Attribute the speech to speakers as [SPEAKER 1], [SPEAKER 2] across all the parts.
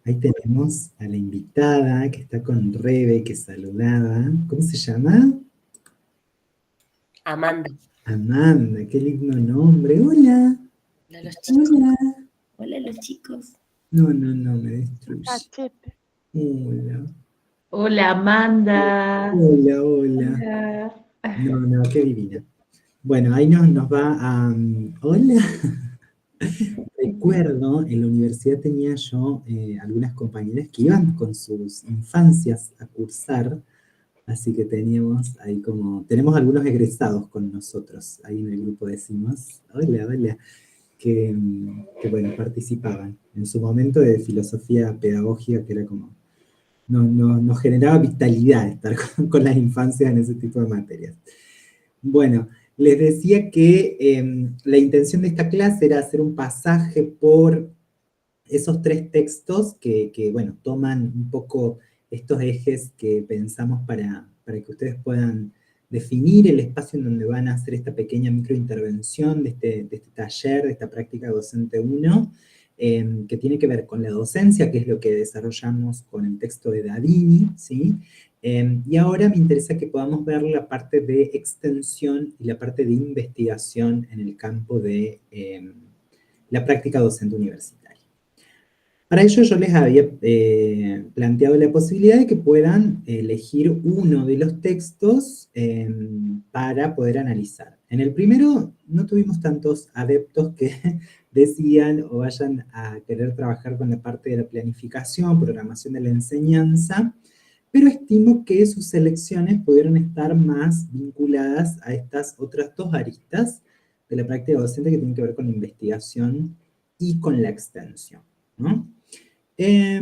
[SPEAKER 1] Ahí tenemos a la invitada que está con Rebe, que saludaba. ¿Cómo se llama?
[SPEAKER 2] Amanda.
[SPEAKER 1] Amanda, qué lindo nombre. Hola.
[SPEAKER 2] Hola los chicos.
[SPEAKER 1] Hola.
[SPEAKER 2] Hola los chicos.
[SPEAKER 1] No, me destruye.
[SPEAKER 3] Cachete.
[SPEAKER 1] Hola.
[SPEAKER 4] Hola Amanda.
[SPEAKER 1] Hola.
[SPEAKER 4] Hola.
[SPEAKER 1] No, qué divina. Bueno, ahí nos va a... hola. Recuerdo, en la universidad tenía yo algunas compañeras que iban con sus infancias a cursar, así que teníamos ahí tenemos algunos egresados con nosotros, ahí en el grupo decimos, hola, que bueno, participaban. En su momento de filosofía pedagógica, que era como, nos generaba vitalidad estar con las infancias en ese tipo de materias. Bueno, les decía que la intención de esta clase era hacer un pasaje por esos tres textos que, bueno, toman un poco estos ejes que pensamos para que ustedes puedan definir el espacio en donde van a hacer esta pequeña microintervención de este taller, de esta práctica docente 1, que tiene que ver con la docencia, que es lo que desarrollamos con el texto de Dadini, ¿sí? Y ahora me interesa que podamos ver la parte de extensión y la parte de investigación en el campo de la práctica docente universitaria. Para ello yo les había planteado la posibilidad de que puedan elegir uno de los textos para poder analizar. En el primero no tuvimos tantos adeptos que decían o vayan a querer trabajar con la parte de la planificación, programación de la enseñanza, pero estimo que sus selecciones pudieron estar más vinculadas a estas otras dos aristas de la práctica docente que tienen que ver con la investigación y con la extensión, ¿no?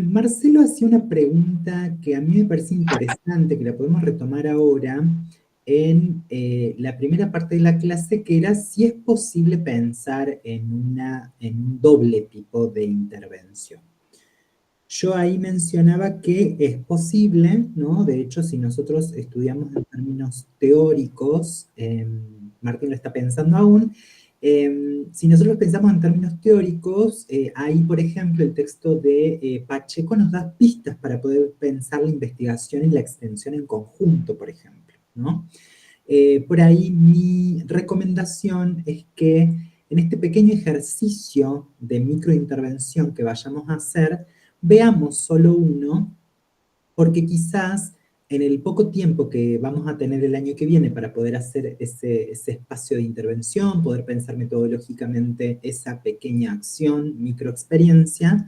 [SPEAKER 1] Marcelo hacía una pregunta que a mí me parece interesante, que la podemos retomar ahora en la primera parte de la clase, que era si es posible pensar en un doble tipo de intervención. Yo ahí mencionaba que es posible, ¿no? De hecho, si nosotros estudiamos en términos teóricos, Martín lo está pensando aún, si nosotros pensamos en términos teóricos, ahí, por ejemplo, el texto de Pacheco nos da pistas para poder pensar la investigación y la extensión en conjunto, por ejemplo, ¿no? Por ahí mi recomendación es que en este pequeño ejercicio de microintervención que vayamos a hacer, veamos solo uno, porque quizás en el poco tiempo que vamos a tener el año que viene para poder hacer ese espacio de intervención, poder pensar metodológicamente esa pequeña acción, microexperiencia,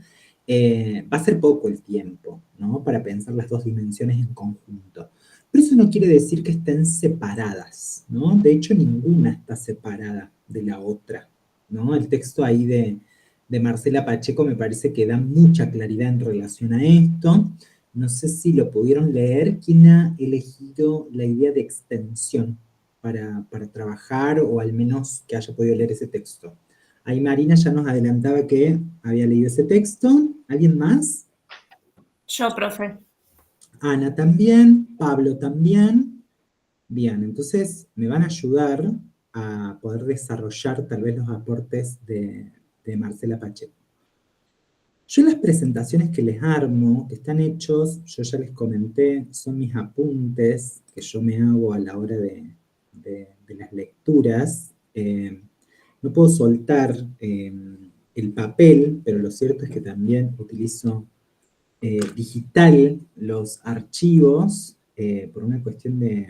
[SPEAKER 1] va a ser poco el tiempo, ¿no? Para pensar las dos dimensiones en conjunto. Pero eso no quiere decir que estén separadas, ¿no? De hecho, ninguna está separada de la otra, ¿no? El texto ahí de Marcela Pacheco me parece que da mucha claridad en relación a esto. No sé si lo pudieron leer. ¿Quién ha elegido la idea de extensión para trabajar o al menos que haya podido leer ese texto? Ahí Marina ya nos adelantaba que había leído ese texto. ¿Alguien más?
[SPEAKER 4] Yo, profe.
[SPEAKER 1] Ana también, Pablo también. Bien, entonces me van a ayudar a poder desarrollar tal vez los aportes de Marcela Pacheco. Yo las presentaciones que les armo, que están hechos, yo ya les comenté, son mis apuntes que yo me hago a la hora de las lecturas. No puedo soltar el papel, pero lo cierto es que también utilizo digital los archivos por una cuestión de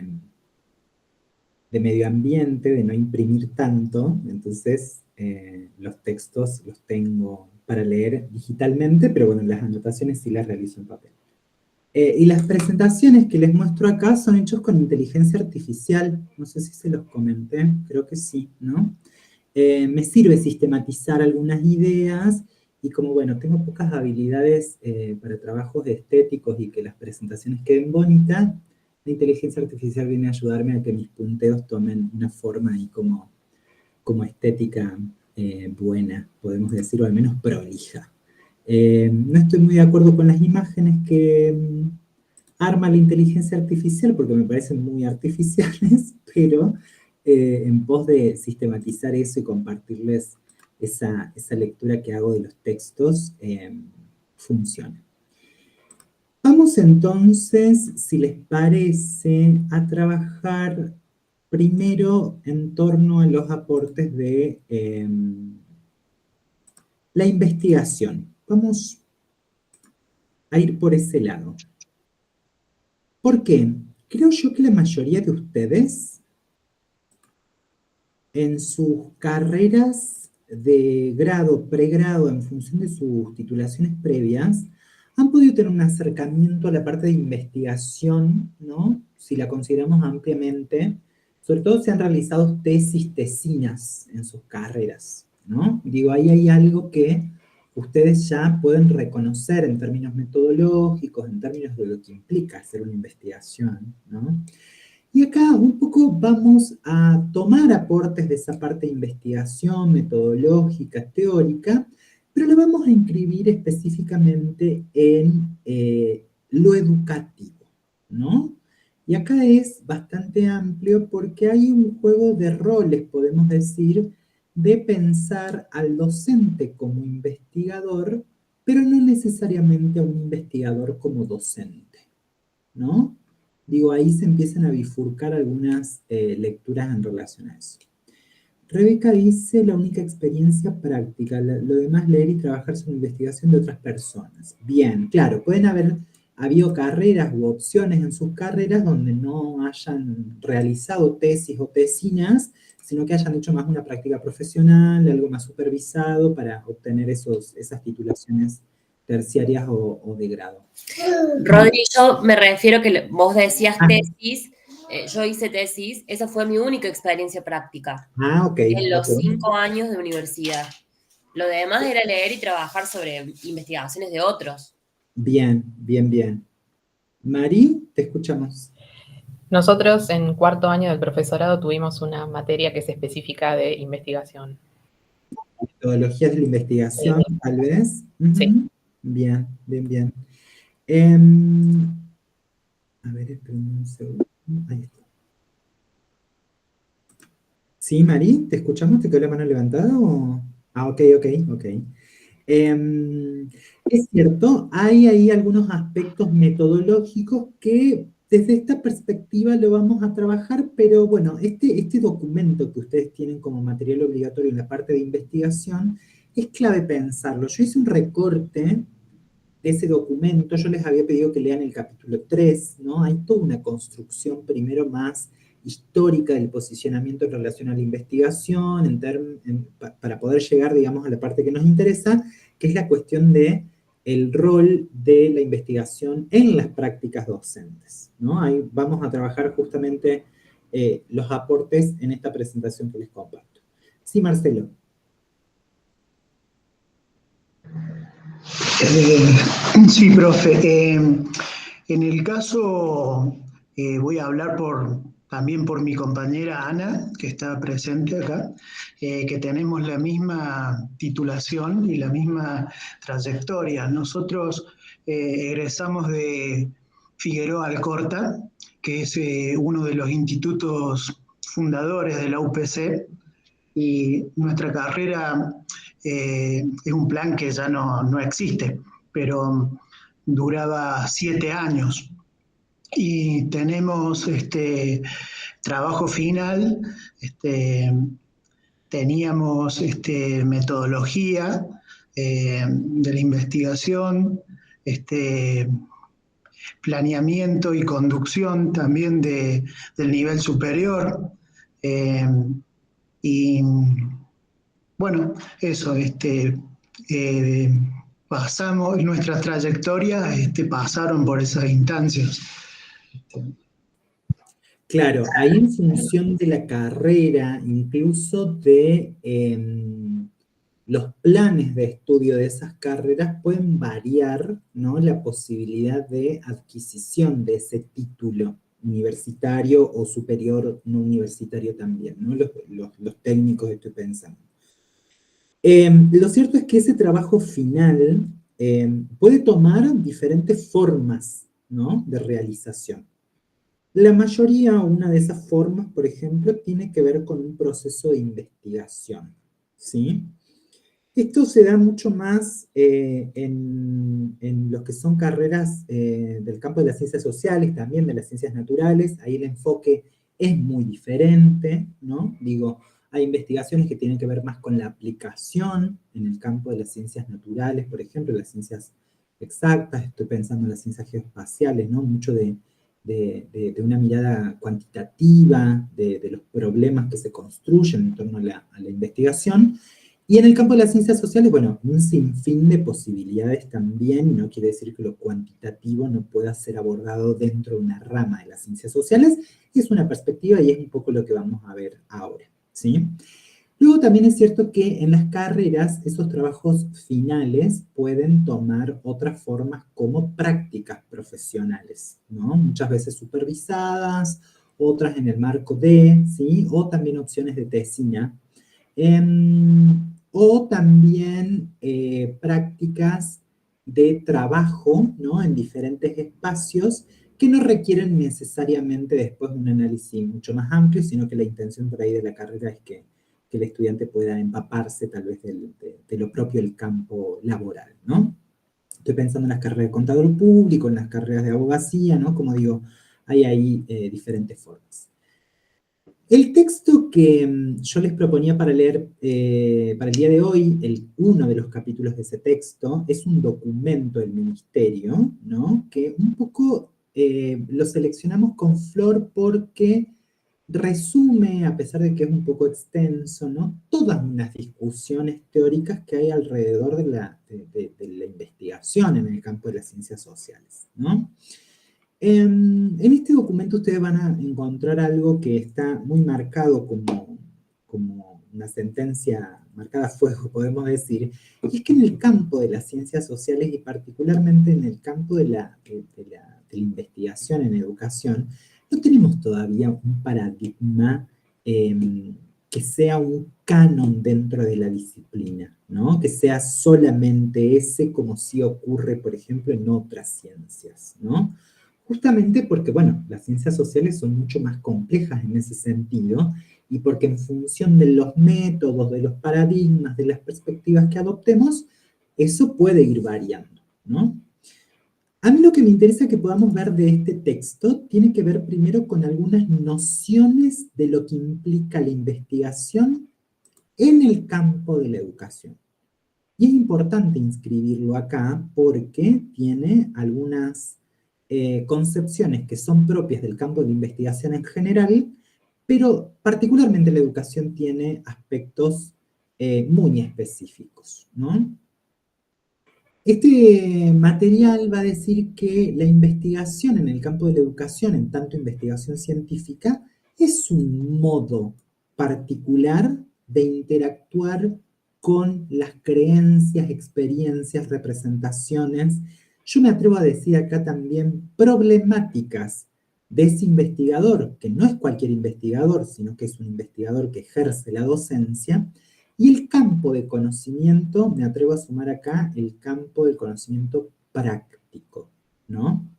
[SPEAKER 1] medio ambiente, de no imprimir tanto, entonces los textos los tengo para leer digitalmente, pero bueno, las anotaciones sí las realizo en papel. Y las presentaciones que les muestro acá son hechos con inteligencia artificial, no sé si se los comenté, creo que sí, ¿no? Me sirve sistematizar algunas ideas y como, bueno, tengo pocas habilidades para trabajos estéticos y que las presentaciones queden bonitas, la inteligencia artificial viene a ayudarme a que mis punteos tomen una forma ahí como estética buena, podemos decir, o al menos prolija. No estoy muy de acuerdo con las imágenes que arma la inteligencia artificial porque me parecen muy artificiales, pero en pos de sistematizar eso y compartirles esa lectura que hago de los textos, funciona. Vamos entonces, si les parece, a trabajar primero en torno a los aportes de la investigación. Vamos a ir por ese lado. ¿Por qué? Creo yo que la mayoría de ustedes en sus carreras de grado, pregrado, en función de sus titulaciones previas, han podido tener un acercamiento a la parte de investigación, ¿no? Si la consideramos ampliamente, sobre todo se han realizado tesis, tesinas en sus carreras, ¿no? Digo, ahí hay algo que ustedes ya pueden reconocer en términos metodológicos, en términos de lo que implica hacer una investigación, ¿no? Y acá un poco vamos a tomar aportes de esa parte de investigación metodológica, teórica, pero lo vamos a inscribir específicamente en lo educativo, ¿no? Y acá es bastante amplio porque hay un juego de roles, podemos decir, de pensar al docente como investigador, pero no necesariamente a un investigador como docente, ¿no? Digo, ahí se empiezan a bifurcar algunas lecturas en relación a eso. Rebeca dice, la única experiencia práctica, lo demás leer y trabajar sobre investigación de otras personas. Bien, claro, pueden haber habido carreras u opciones en sus carreras donde no hayan realizado tesis o tesinas, sino que hayan hecho más una práctica profesional, algo más supervisado para obtener esas titulaciones terciarias o de grado.
[SPEAKER 2] Rodri, yo me refiero que vos decías
[SPEAKER 1] Ah,
[SPEAKER 2] tesis, yo hice tesis, esa fue mi única experiencia práctica
[SPEAKER 1] ok.
[SPEAKER 2] en los
[SPEAKER 1] Ok.
[SPEAKER 2] 5 años de universidad. Lo demás era leer y trabajar sobre investigaciones de otros.
[SPEAKER 1] Bien, bien, bien. Mari, te escuchamos.
[SPEAKER 3] Nosotros en cuarto año del profesorado tuvimos una materia que es específica de investigación.
[SPEAKER 1] Metodologías de la investigación, tal vez.
[SPEAKER 3] Sí.
[SPEAKER 1] Ujú. Bien, bien, bien. Em, a ver, esperen un segundo. Ahí está. Sí, Mari, ¿te escuchamos? ¿Te quedó la mano levantada o...? Ah, ok, ok, ok. Es cierto, hay ahí algunos aspectos metodológicos que desde esta perspectiva lo vamos a trabajar, pero bueno, este documento que ustedes tienen como material obligatorio en la parte de investigación, es clave pensarlo. Yo hice un recorte de ese documento, yo les había pedido que lean el capítulo 3, ¿no? Hay toda una construcción primero más histórica del posicionamiento en relación a la investigación, para poder llegar, digamos, a la parte que nos interesa, que es la cuestión de el rol de la investigación en las prácticas docentes, ¿no? Ahí vamos a trabajar justamente los aportes en esta presentación que les comparto. Sí, Marcelo.
[SPEAKER 5] Sí, profe. En el caso, voy a hablar también por mi compañera Ana, que está presente acá, que tenemos la misma titulación y la misma trayectoria. Nosotros egresamos de Figueroa Alcorta, que es uno de los institutos fundadores de la UPC, y nuestra carrera es un plan que ya no existe, pero duraba 7 años. Y tenemos trabajo final, teníamos metodología de la investigación, planeamiento y conducción también del nivel superior. Y bueno, eso, pasamos, nuestras trayectorias pasaron por esas instancias.
[SPEAKER 1] Claro, ahí en función de la carrera, incluso de los planes de estudio de esas carreras, pueden variar, ¿no? La posibilidad de adquisición de ese título universitario o superior no universitario también, ¿no? Los técnicos estoy pensando. Lo cierto es que ese trabajo final puede tomar diferentes formas, ¿no? De realización. La mayoría, una de esas formas, por ejemplo, tiene que ver con un proceso de investigación, ¿sí? Esto se da mucho más en los que son carreras del campo de las ciencias sociales, también de las ciencias naturales. Ahí el enfoque es muy diferente, ¿no? Digo, hay investigaciones que tienen que ver más con la aplicación en el campo de las ciencias naturales, por ejemplo, las ciencias exactas, estoy pensando en las ciencias geoespaciales, ¿no? Mucho de una mirada cuantitativa, de los problemas que se construyen en torno a la investigación. Y en el campo de las ciencias sociales, bueno, un sinfín de posibilidades también, y no quiere decir que lo cuantitativo no pueda ser abordado dentro de una rama de las ciencias sociales, es una perspectiva y es un poco lo que vamos a ver ahora, ¿sí? Luego también es cierto que en las carreras esos trabajos finales pueden tomar otras formas como prácticas profesionales, ¿no? Muchas veces supervisadas, otras en el marco de, ¿sí? O también opciones de tesina. O también prácticas de trabajo, ¿no? En diferentes espacios que no requieren necesariamente después un análisis mucho más amplio, sino que la intención por ahí de la carrera es que el estudiante pueda empaparse tal vez de lo propio del campo laboral, ¿no? Estoy pensando en las carreras de contador público, en las carreras de abogacía, ¿no? Como digo, hay ahí diferentes formas. El texto que yo les proponía para leer para el día de hoy, uno de los capítulos de ese texto, es un documento del ministerio, ¿no? Que un poco lo seleccionamos con Flor porque resume, a pesar de que es un poco extenso, ¿no? Todas unas discusiones teóricas que hay alrededor de la investigación en el campo de las ciencias sociales, ¿no? En este documento ustedes van a encontrar algo que está muy marcado como una sentencia marcada a fuego, podemos decir, y es que en el campo de las ciencias sociales y particularmente en el campo de la investigación en educación, no tenemos todavía un paradigma que sea un canon dentro de la disciplina, ¿no? Que sea solamente ese como sí ocurre, por ejemplo, en otras ciencias, ¿no? Justamente porque, bueno, las ciencias sociales son mucho más complejas en ese sentido y porque en función de los métodos, de los paradigmas, de las perspectivas que adoptemos, eso puede ir variando, ¿no? A mí lo que me interesa que podamos ver de este texto tiene que ver primero con algunas nociones de lo que implica la investigación en el campo de la educación. Y es importante inscribirlo acá porque tiene algunas concepciones que son propias del campo de la investigación en general, pero particularmente la educación tiene aspectos muy específicos, ¿no? Este material va a decir que la investigación en el campo de la educación, en tanto investigación científica, es un modo particular de interactuar con las creencias, experiencias, representaciones, yo me atrevo a decir acá también problemáticas de ese investigador, que no es cualquier investigador, sino que es un investigador que ejerce la docencia, y el campo de conocimiento, me atrevo a sumar acá el campo del conocimiento práctico, ¿no?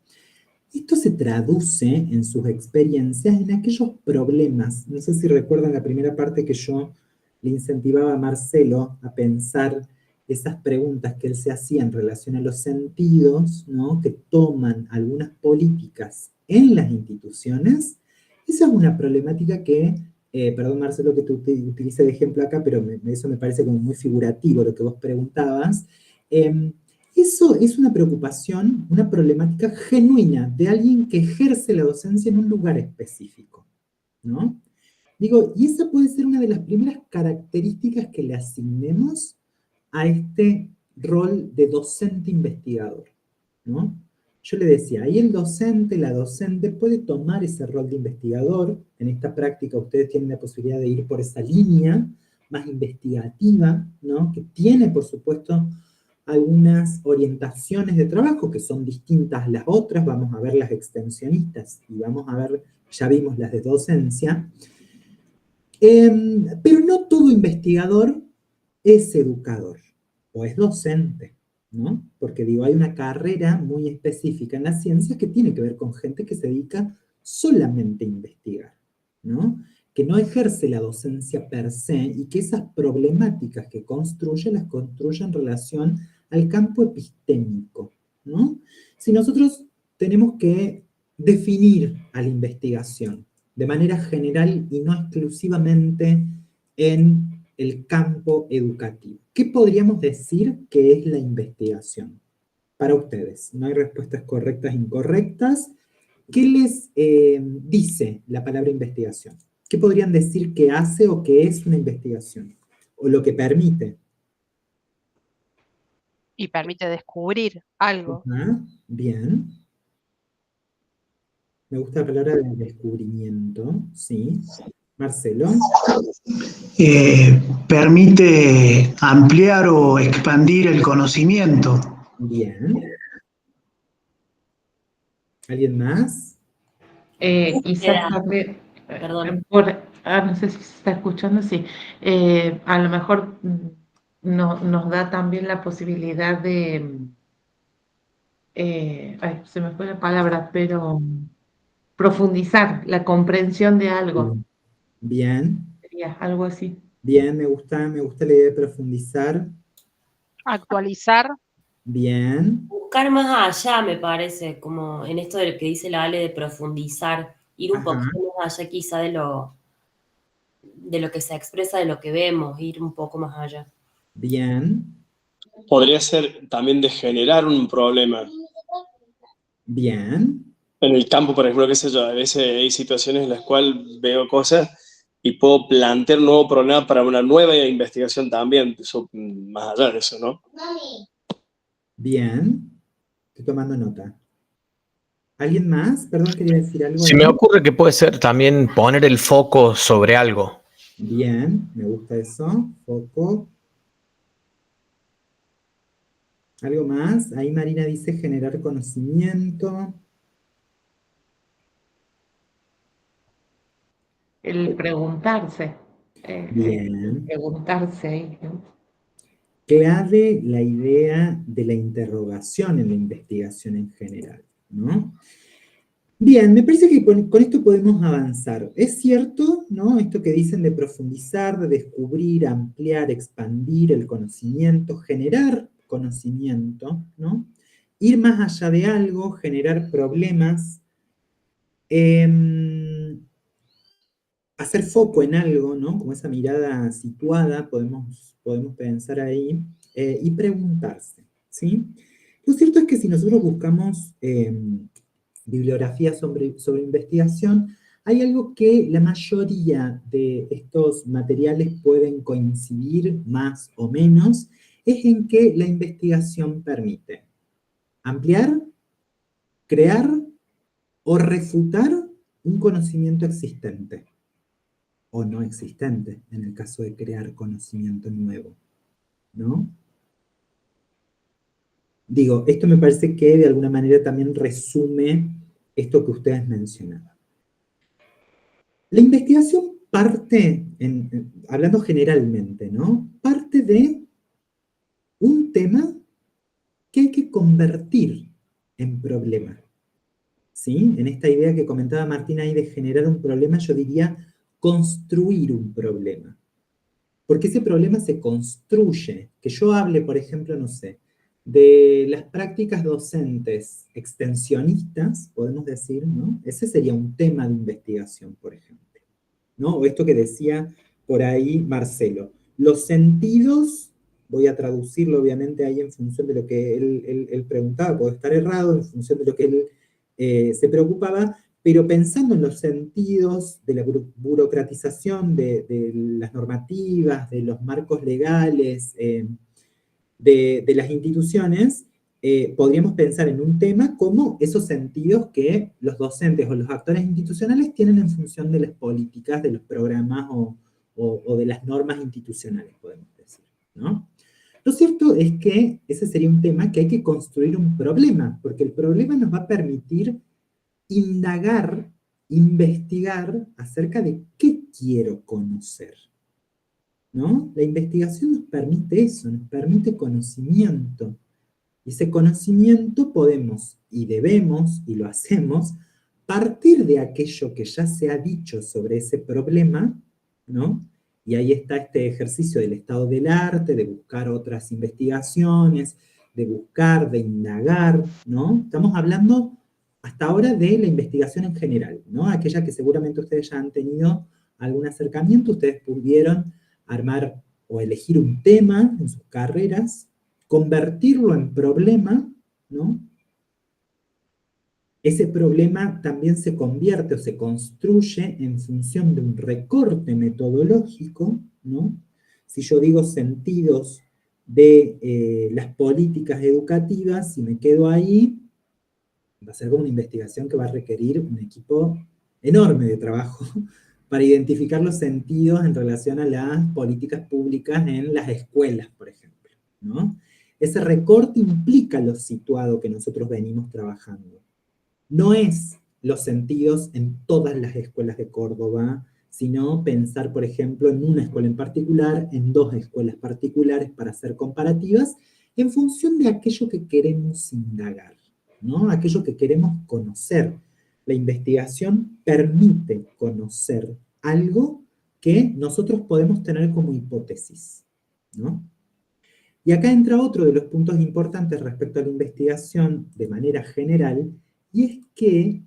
[SPEAKER 1] Esto se traduce en sus experiencias en aquellos problemas. No sé si recuerdan la primera parte que yo le incentivaba a Marcelo a pensar esas preguntas que él se hacía en relación a los sentidos, ¿no? Que toman algunas políticas en las instituciones. Esa es una problemática que, perdón Marcelo que tú utilices de ejemplo acá, pero eso me parece como muy figurativo lo que vos preguntabas. Eso es una preocupación, una problemática genuina de alguien que ejerce la docencia en un lugar específico, ¿no? Digo, y esa puede ser una de las primeras características que le asignemos a este rol de docente investigador, ¿no? Yo le decía, ahí el docente, la docente puede tomar ese rol de investigador. En esta práctica ustedes tienen la posibilidad de ir por esa línea más investigativa, ¿no? Que tiene, por supuesto, algunas orientaciones de trabajo que son distintas a las otras. Vamos a ver las extensionistas y vamos a ver, ya vimos las de docencia. Pero no todo investigador es educador o es docente, ¿no? Porque digo, hay una carrera muy específica en las ciencias que tiene que ver con gente que se dedica solamente a investigar, ¿no? que no ejerce la docencia per se y que esas problemáticas que construye las construye en relación al campo epistémico, ¿no? Si nosotros tenemos que definir a la investigación de manera general y no exclusivamente en el campo educativo, ¿qué podríamos decir que es la investigación? Para ustedes, no hay respuestas correctas e incorrectas. ¿Qué les dice la palabra investigación? ¿Qué podrían decir que hace o que es una investigación? O lo que permite.
[SPEAKER 6] Y permite descubrir algo.
[SPEAKER 1] Ajá, bien. Me gusta la palabra de descubrimiento, sí. Marcelo.
[SPEAKER 5] Permite ampliar o expandir el conocimiento.
[SPEAKER 1] Bien. ¿Alguien más?
[SPEAKER 4] Quizás también,
[SPEAKER 2] Perdón.
[SPEAKER 4] no sé si se está escuchando, sí. A lo mejor nos da también la posibilidad de, ay, se me fue la palabra, pero profundizar la comprensión de algo,
[SPEAKER 1] Bien.
[SPEAKER 4] sería algo así.
[SPEAKER 1] Bien, me gusta la idea de profundizar.
[SPEAKER 6] Actualizar.
[SPEAKER 1] Bien.
[SPEAKER 2] Buscar más allá, me parece, como en esto de lo que dice la Ale de profundizar, ir un
[SPEAKER 1] Ajá.
[SPEAKER 2] poquito más allá quizá de lo que se expresa, de lo que vemos, ir un poco más allá.
[SPEAKER 1] Bien.
[SPEAKER 7] Podría ser también de generar un problema.
[SPEAKER 1] Bien.
[SPEAKER 7] En el campo, por ejemplo, qué sé yo, a veces hay situaciones en las cuales veo cosas y puedo plantear un nuevo problema para una nueva investigación también, eso, más allá de eso, ¿no?
[SPEAKER 1] Bien. Estoy tomando nota. ¿Alguien más? Perdón, quería decir algo.
[SPEAKER 8] Se me ocurre que puede ser también poner el foco sobre algo.
[SPEAKER 1] Bien, me gusta eso. Foco. ¿Algo más? Ahí Marina dice generar conocimiento.
[SPEAKER 4] El preguntarse.
[SPEAKER 1] Bien.
[SPEAKER 4] Preguntarse ahí, ¿no?
[SPEAKER 1] Clave la idea de la interrogación en la investigación en general, ¿no? Bien, me parece que con esto podemos avanzar. Es cierto, ¿no? Esto que dicen de profundizar, de descubrir, ampliar, expandir el conocimiento, generar conocimiento, ¿no? Ir más allá de algo, generar problemas, hacer foco en algo, ¿no? Como esa mirada situada, podemos pensar ahí, y preguntarse, ¿sí? Lo cierto es que si nosotros buscamos bibliografía sobre investigación, hay algo que la mayoría de estos materiales pueden coincidir más o menos, es en que la investigación permite ampliar, crear o refutar un conocimiento existente o no existente, en el caso de crear conocimiento nuevo, ¿no? Digo, esto me parece que de alguna manera también resume esto que ustedes mencionaban. La investigación parte, hablando generalmente, ¿no? Parte de un tema que hay que convertir en problema, ¿sí? En esta idea que comentaba Martín ahí de generar un problema, yo diría construir un problema. Porque ese problema se construye. Que yo hable, por ejemplo, no sé, de las prácticas docentes extensionistas, podemos decir, ¿no? Ese sería un tema de investigación, por ejemplo, ¿no? O esto que decía por ahí Marcelo. Los sentidos, voy a traducirlo obviamente ahí en función de lo que él preguntaba, puedo estar errado, en función de lo que él se preocupaba, pero pensando en los sentidos de la burocratización de las normativas, de los marcos legales, de las instituciones, podríamos pensar en un tema como esos sentidos que los docentes o los actores institucionales tienen en función de las políticas, de los programas o de las normas institucionales, podemos decir, ¿no? Lo cierto es que ese sería un tema que hay que construir un problema, porque el problema nos va a permitir indagar, investigar acerca de qué quiero conocer, ¿no? La investigación nos permite eso, nos permite conocimiento. Y ese conocimiento podemos y debemos, y lo hacemos, partir de aquello que ya se ha dicho sobre ese problema, ¿no? Y ahí está este ejercicio del estado del arte, de buscar otras investigaciones, de buscar, de indagar, ¿no? Estamos hablando hasta ahora de la investigación en general, ¿no? Aquella que seguramente ustedes ya han tenido algún acercamiento, ustedes pudieron armar o elegir un tema en sus carreras, convertirlo en problema, ¿no? Ese problema también se convierte o se construye en función de un recorte metodológico, ¿no? Si yo digo sentidos de las políticas educativas, si me quedo ahí, va a ser como una investigación que va a requerir un equipo enorme de trabajo para identificar los sentidos en relación a las políticas públicas en las escuelas, por ejemplo, ¿no? Ese recorte implica lo situado que nosotros venimos trabajando. No es los sentidos en todas las escuelas de Córdoba, sino pensar, por ejemplo, en una escuela en particular, en 2 escuelas particulares para hacer comparativas, en función de aquello que queremos indagar, ¿no? Aquello que queremos conocer. La investigación permite conocer algo que nosotros podemos tener como hipótesis, ¿no? Y acá entra otro de los puntos importantes respecto a la investigación de manera general, y es que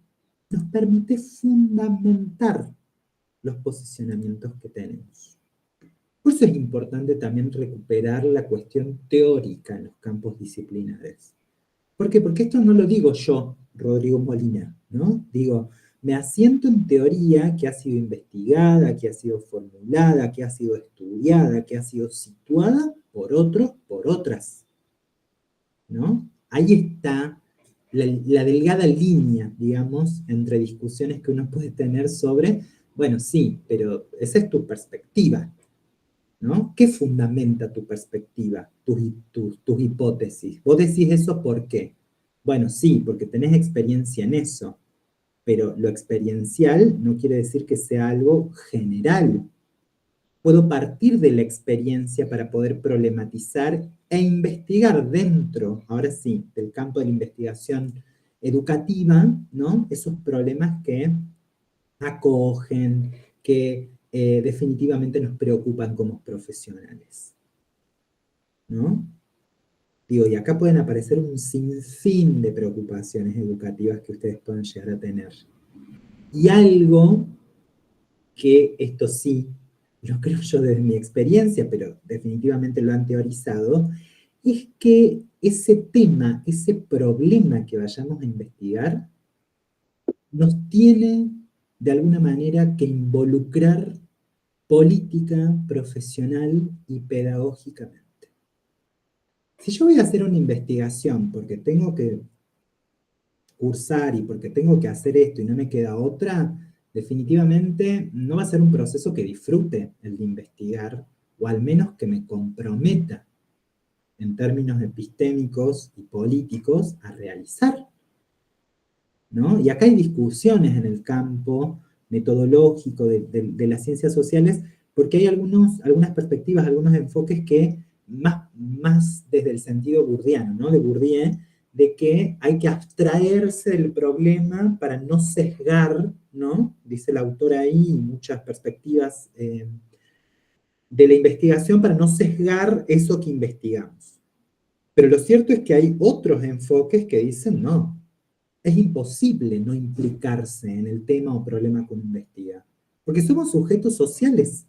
[SPEAKER 1] nos permite fundamentar los posicionamientos que tenemos. Por eso es importante también recuperar la cuestión teórica en los campos disciplinares. ¿Por qué? Porque esto no lo digo yo, Rodrigo Molina, ¿no? Digo, me asiento en teoría que ha sido investigada, que ha sido formulada, que ha sido estudiada, que ha sido situada por otros, por otras, ¿no? Ahí está la delgada línea, digamos, entre discusiones que uno puede tener sobre, bueno, sí, pero esa es tu perspectiva, ¿no? ¿Qué fundamenta tu perspectiva, tus hipótesis? Vos decís eso ¿por qué? Bueno, sí, porque tenés experiencia en eso, pero lo experiencial no quiere decir que sea algo general. Puedo partir de la experiencia para poder problematizar e investigar dentro, ahora sí, del campo de la investigación educativa, ¿no? Esos problemas que acogen, que definitivamente nos preocupan como profesionales, ¿no? Digo, y acá pueden aparecer un sinfín de preocupaciones educativas que ustedes pueden llegar a tener. Y algo que esto sí, lo creo yo desde mi experiencia, pero definitivamente lo han teorizado, es que ese tema, ese problema que vayamos a investigar, nos tiene de alguna manera que involucrar política, profesional y pedagógicamente. Si yo voy a hacer una investigación porque tengo que cursar y porque tengo que hacer esto y no me queda otra, definitivamente no va a ser un proceso que disfrute el de investigar, o al menos que me comprometa en términos epistémicos y políticos a realizar, ¿no? Y acá hay discusiones en el campo metodológico de las ciencias sociales, porque hay algunas perspectivas, algunos enfoques que más desde el sentido bourdiano, ¿no? De Bourdieu, de que hay que abstraerse del problema para no sesgar, ¿no? Dice el autor ahí, muchas perspectivas de la investigación para no sesgar eso que investigamos. Pero lo cierto es que hay otros enfoques que dicen no. Es imposible no implicarse en el tema o problema que uno investiga. Porque somos sujetos sociales.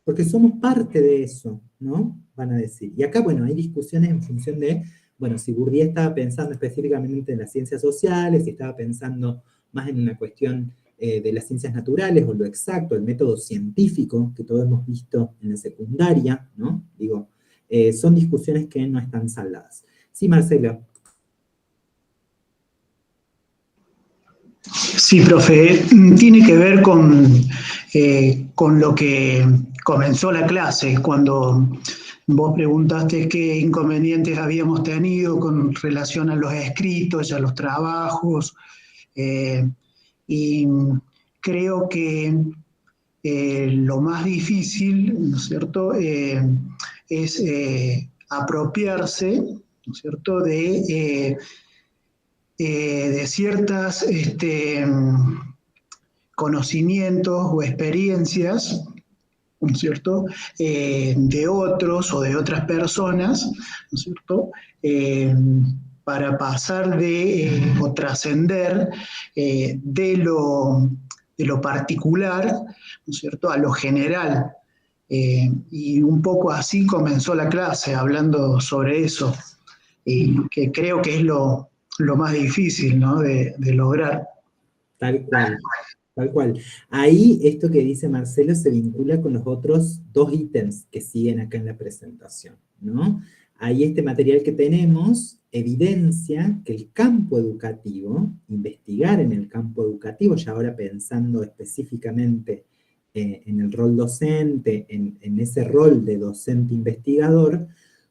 [SPEAKER 1] Porque somos parte de eso, ¿no? Van a decir. Y acá, bueno, hay discusiones en función de, bueno, si Bourdieu estaba pensando específicamente en las ciencias sociales, si estaba pensando más en una cuestión de las ciencias naturales o lo exacto, el método científico que todos hemos visto en la secundaria, ¿no? Digo, son discusiones que no están saldadas. Sí, Marcelo.
[SPEAKER 5] Sí, profe, tiene que ver con lo que comenzó la clase, cuando vos preguntaste qué inconvenientes habíamos tenido con relación a los escritos y a los trabajos, y creo que lo más difícil, ¿no es cierto?, es apropiarse, ¿no es cierto?, de de ciertas conocimientos o experiencias, ¿no es cierto?, de otros o de otras personas, ¿no es cierto?, para pasar o trascender de lo particular, ¿no es cierto?, a lo general. Y un poco así comenzó la clase, hablando sobre eso, y que creo que es lo más difícil, ¿no?, de lograr.
[SPEAKER 1] Tal cual, tal cual. Ahí esto que dice Marcelo se vincula con los otros 2 ítems que siguen acá en la presentación, ¿no? Ahí este material que tenemos evidencia que el campo educativo, investigar en el campo educativo, ya ahora pensando específicamente en el rol docente, en ese rol de docente investigador,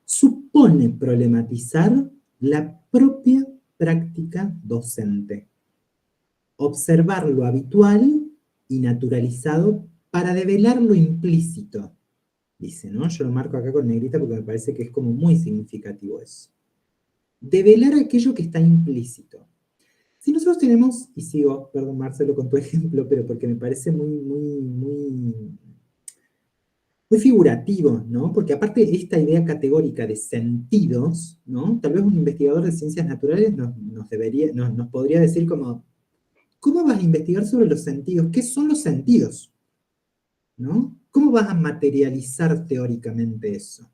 [SPEAKER 1] supone problematizar la propia práctica docente. Observar lo habitual y naturalizado para develar lo implícito, dice, ¿no? Yo lo marco acá con negrita porque me parece que es como muy significativo eso. Develar aquello que está implícito. Si nosotros tenemos, y sigo, perdón Marcelo con tu ejemplo, pero porque me parece muy figurativo, ¿no? Porque aparte esta idea categórica de sentidos, ¿no? Tal vez un investigador de ciencias naturales nos podría decir como, ¿cómo vas a investigar sobre los sentidos? ¿Qué son los sentidos? ¿No? ¿Cómo vas a materializar teóricamente eso?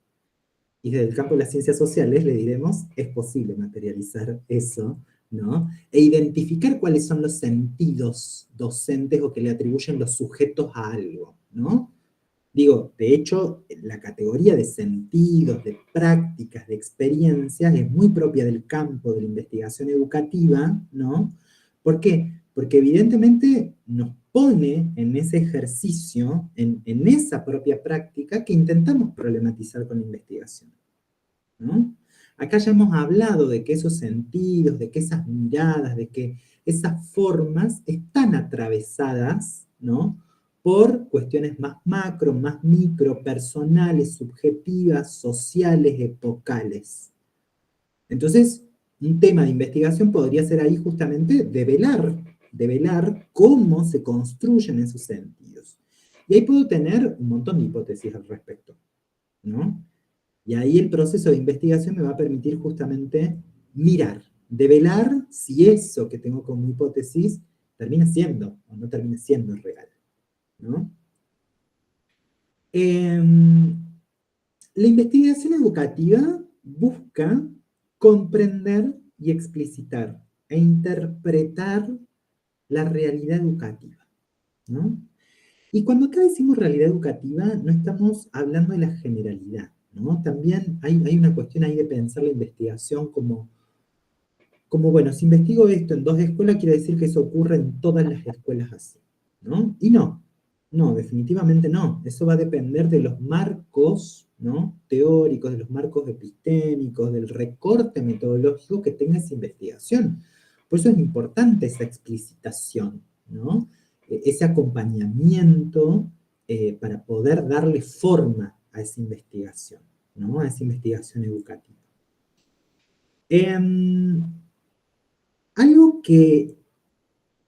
[SPEAKER 1] Y desde el campo de las ciencias sociales le diremos, es posible materializar eso, ¿no? E identificar cuáles son los sentidos docentes o que le atribuyen los sujetos a algo, ¿no? Digo, de hecho, la categoría de sentidos, de prácticas, de experiencias es muy propia del campo de la investigación educativa, ¿no? ¿Por qué? Porque evidentemente nos pone en ese ejercicio, en esa propia práctica que intentamos problematizar con la investigación, ¿no? Acá ya hemos hablado de que esos sentidos, de que esas miradas, de que esas formas están atravesadas, ¿no?, por cuestiones más macro, más micro, personales, subjetivas, sociales, epocales. Entonces, un tema de investigación podría ser ahí justamente develar cómo se construyen esos sentidos. Y ahí puedo tener un montón de hipótesis al respecto, ¿no? Y ahí el proceso de investigación me va a permitir justamente mirar, develar si eso que tengo como hipótesis termina siendo o no termina siendo real, ¿no? La investigación educativa busca comprender y explicitar e interpretar la realidad educativa, ¿no? Y cuando acá decimos realidad educativa, no estamos hablando de la generalidad, ¿no? También hay una cuestión ahí de pensar la investigación como, bueno, si investigo esto en 2 escuelas, quiere decir que eso ocurre en todas las escuelas así, ¿no? Y no, definitivamente no. Eso va a depender de los marcos, ¿no?, teóricos, de los marcos epistémicos, del recorte metodológico que tenga esa investigación. Por eso es importante esa explicitación, ¿no?, ese acompañamiento para poder darle forma a esa investigación, ¿no?, a esa investigación educativa. Algo que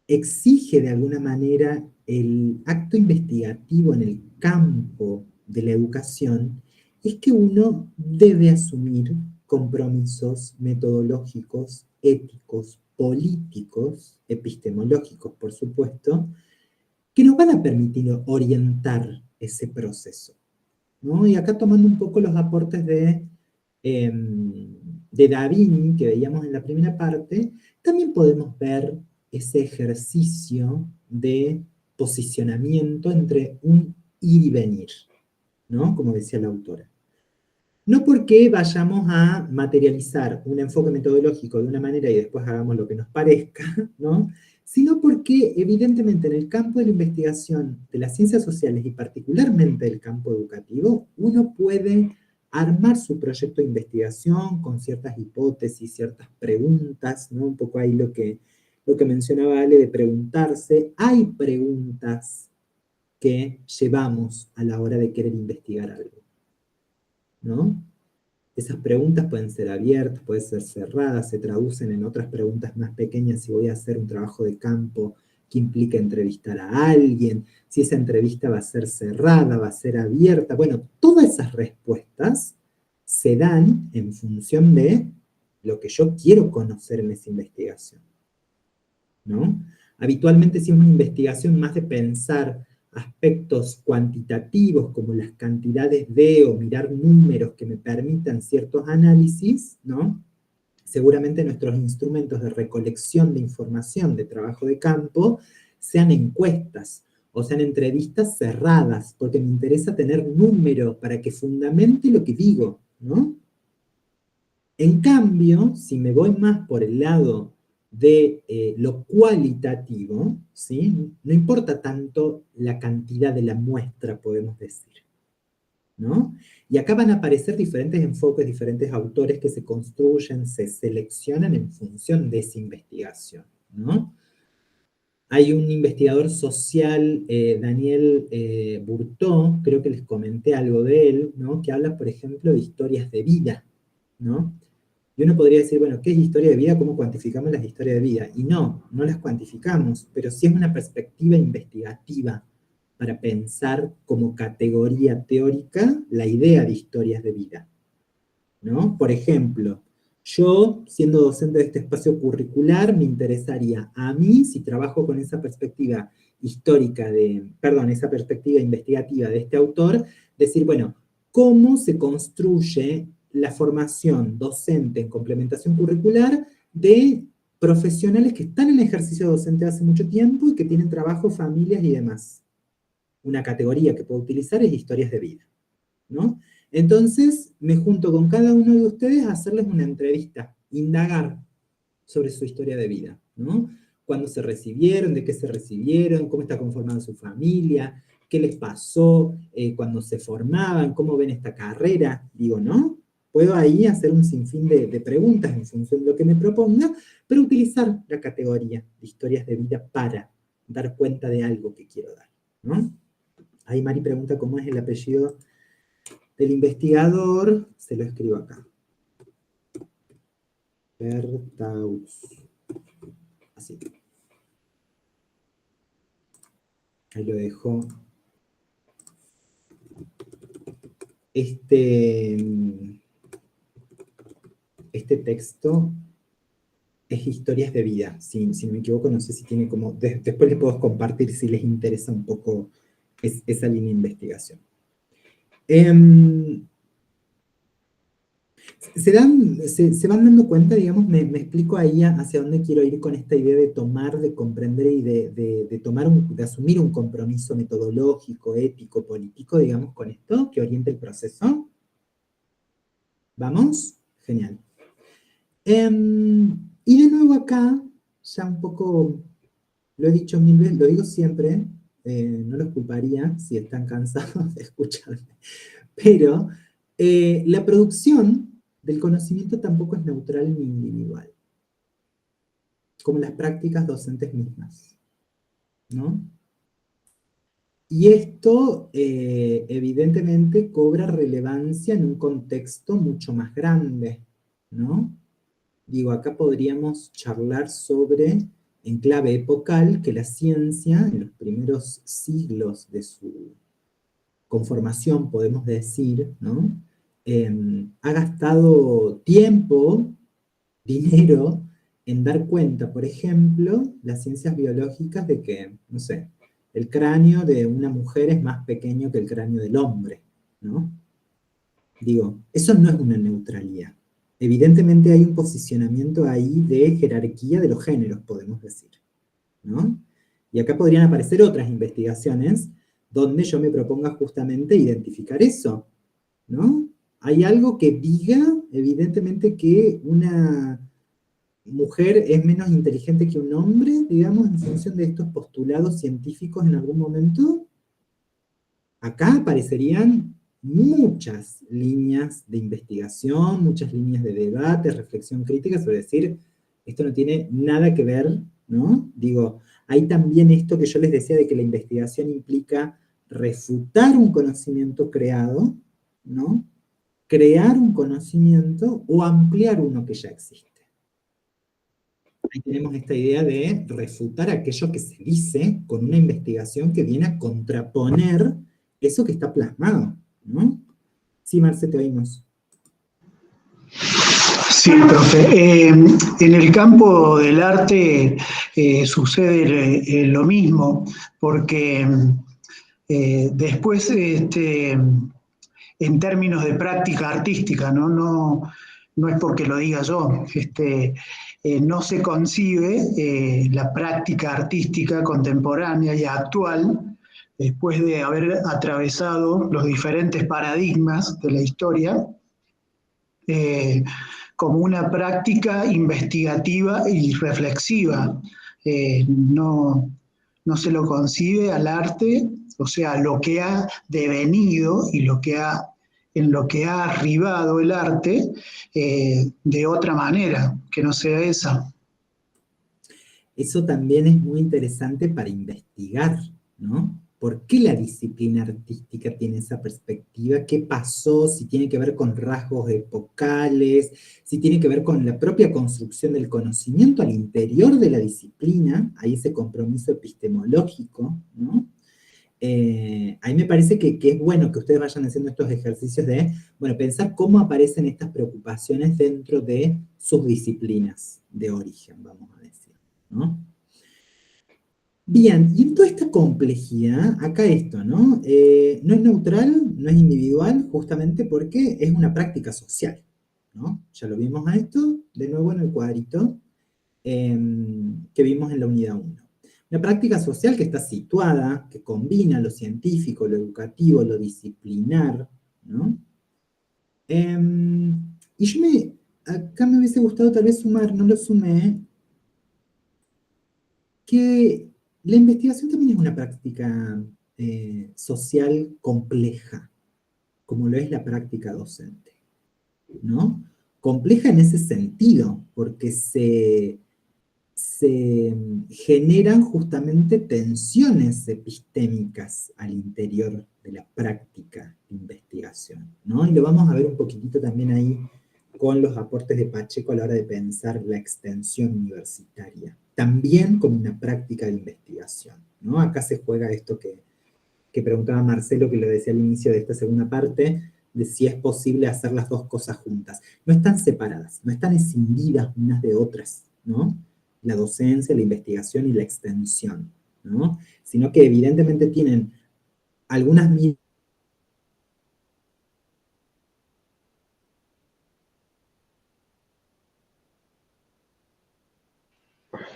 [SPEAKER 1] exige de alguna manera el acto investigativo en el campo de la educación es que uno debe asumir compromisos metodológicos, éticos, políticos, epistemológicos, por supuesto, que nos van a permitir orientar ese proceso, ¿no? Y acá tomando un poco los aportes de Davini, que veíamos en la primera parte, también podemos ver ese ejercicio de posicionamiento entre un ir y venir, ¿no?, como decía la autora. No porque vayamos a materializar un enfoque metodológico de una manera y después hagamos lo que nos parezca, ¿no?, sino porque evidentemente en el campo de la investigación de las ciencias sociales y particularmente del campo educativo, uno puede armar su proyecto de investigación con ciertas hipótesis, ciertas preguntas, ¿no? Un poco ahí lo que mencionaba Ale de preguntarse. Hay preguntas que llevamos a la hora de querer investigar algo, ¿no? Esas preguntas pueden ser abiertas, pueden ser cerradas, se traducen en otras preguntas más pequeñas si voy a hacer un trabajo de campo que implica entrevistar a alguien, si esa entrevista va a ser cerrada, va a ser abierta. Bueno, todas esas respuestas se dan en función de lo que yo quiero conocer en esa investigación, ¿no? Habitualmente, si es una investigación más de pensar aspectos cuantitativos como las cantidades de o mirar números que me permitan ciertos análisis, ¿no? Seguramente nuestros instrumentos de recolección de información de trabajo de campo sean encuestas o sean entrevistas cerradas, porque me interesa tener números para que fundamente lo que digo, ¿no? En cambio, si me voy más por el lado de lo cualitativo, ¿sí? No importa tanto la cantidad de la muestra, podemos decir, ¿no? Y acá van a aparecer diferentes enfoques, diferentes autores que se construyen, se seleccionan en función de esa investigación, ¿no? Hay un investigador social, Daniel Burtó, creo que les comenté algo de él, ¿no? Que habla, por ejemplo, de historias de vida, ¿no? Y uno podría decir, bueno, ¿qué es historia de vida? ¿Cómo cuantificamos las historias de vida? Y no las cuantificamos, pero sí es una perspectiva investigativa para pensar como categoría teórica la idea de historias de vida, ¿no? Por ejemplo, yo, siendo docente de este espacio curricular, me interesaría a mí, si trabajo con esa perspectiva histórica esa perspectiva investigativa de este autor, decir, bueno, ¿cómo se construye la formación docente en complementación curricular de profesionales que están en ejercicio docente hace mucho tiempo y que tienen trabajo, familias y demás? Una categoría que puedo utilizar es historias de vida, ¿no? Entonces, me junto con cada uno de ustedes a hacerles una entrevista, indagar sobre su historia de vida, ¿no? Cuándo se recibieron, de qué se recibieron, cómo está conformada su familia, qué les pasó cuando se formaban, cómo ven esta carrera, digo, ¿no? Puedo ahí hacer un sinfín de preguntas en función de lo que me proponga, pero utilizar la categoría de historias de vida para dar cuenta de algo que quiero dar, ¿no? Ahí Mari pregunta cómo es el apellido del investigador, se lo escribo acá. Bertaus. Así. Ahí lo dejo. Este texto es historias de vida, si no me equivoco, no sé si tiene como... Después les puedo compartir si les interesa un poco esa línea de investigación. Se van dando cuenta, digamos, me explico ahí hacia dónde quiero ir con esta idea de tomar, de comprender y de asumir un compromiso metodológico, ético, político, digamos, con esto, que oriente el proceso. ¿Vamos? Genial. Y de nuevo acá, ya un poco, lo he dicho mil veces, lo digo siempre, no los culparía si están cansados de escucharme, pero la producción del conocimiento tampoco es neutral ni individual, como las prácticas docentes mismas, ¿no? Y esto evidentemente cobra relevancia en un contexto mucho más grande, ¿no? Digo, acá podríamos charlar sobre, en clave epocal, que la ciencia, en los primeros siglos de su conformación, podemos decir, ¿no? Ha gastado tiempo, dinero, en dar cuenta, por ejemplo, las ciencias biológicas de que, no sé, el cráneo de una mujer es más pequeño que el cráneo del hombre, ¿no? Digo, eso no es una neutralidad. Evidentemente hay un posicionamiento ahí de jerarquía de los géneros, podemos decir, ¿no? Y acá podrían aparecer otras investigaciones donde yo me proponga justamente identificar eso, ¿no? Hay algo que diga, evidentemente, que una mujer es menos inteligente que un hombre, digamos, en función de estos postulados científicos en algún momento. Acá aparecerían muchas líneas de investigación, muchas líneas de debate, reflexión crítica sobre decir, esto no tiene nada que ver, ¿no? Digo, hay también esto que yo les decía de que la investigación implica refutar un conocimiento creado, ¿no? crear un conocimiento o ampliar uno que ya existe. Ahí tenemos esta idea de refutar aquello que se dice con una investigación que viene a contraponer eso que está plasmado, ¿no? Sí, Marce, te oímos.
[SPEAKER 5] Sí, profe. En el campo del arte sucede lo mismo, porque después, en términos de práctica artística, no es porque lo diga yo, no se concibe la práctica artística contemporánea y actual, después de haber atravesado los diferentes paradigmas de la historia, como una práctica investigativa y reflexiva. No se lo concibe al arte, o sea, lo que ha devenido y en lo que ha arribado el arte, de otra manera, que no sea esa.
[SPEAKER 1] Eso también es muy interesante para investigar, ¿no? ¿Por qué la disciplina artística tiene esa perspectiva? ¿Qué pasó? Si tiene que ver con rasgos epocales, si tiene que ver con la propia construcción del conocimiento al interior de la disciplina, hay ese compromiso epistemológico, ¿no? A mí me parece que es bueno que ustedes vayan haciendo estos ejercicios de, bueno, pensar cómo aparecen estas preocupaciones dentro de sus disciplinas de origen, vamos a decir, ¿no? Bien, y en toda esta complejidad, acá esto, ¿no? No es neutral, no es individual, justamente porque es una práctica social, ¿no? Ya lo vimos a esto, de nuevo en el cuadrito que vimos en la unidad 1. Una práctica social que está situada, que combina lo científico, lo educativo, lo disciplinar, ¿no? Y acá me hubiese gustado tal vez sumar, no lo sumé, que la investigación también es una práctica social compleja, como lo es la práctica docente, ¿no? Compleja en ese sentido, porque se generan justamente tensiones epistémicas al interior de la práctica de investigación, ¿no? Y lo vamos a ver un poquitito también ahí con los aportes de Pacheco a la hora de pensar la extensión universitaria, también como una práctica de investigación, ¿no? Acá se juega esto que preguntaba Marcelo, que lo decía al inicio de esta segunda parte, de si es posible hacer las dos cosas juntas. No están separadas, no están escindidas unas de otras, ¿no? La docencia, la investigación y la extensión, ¿no? Sino que evidentemente tienen algunas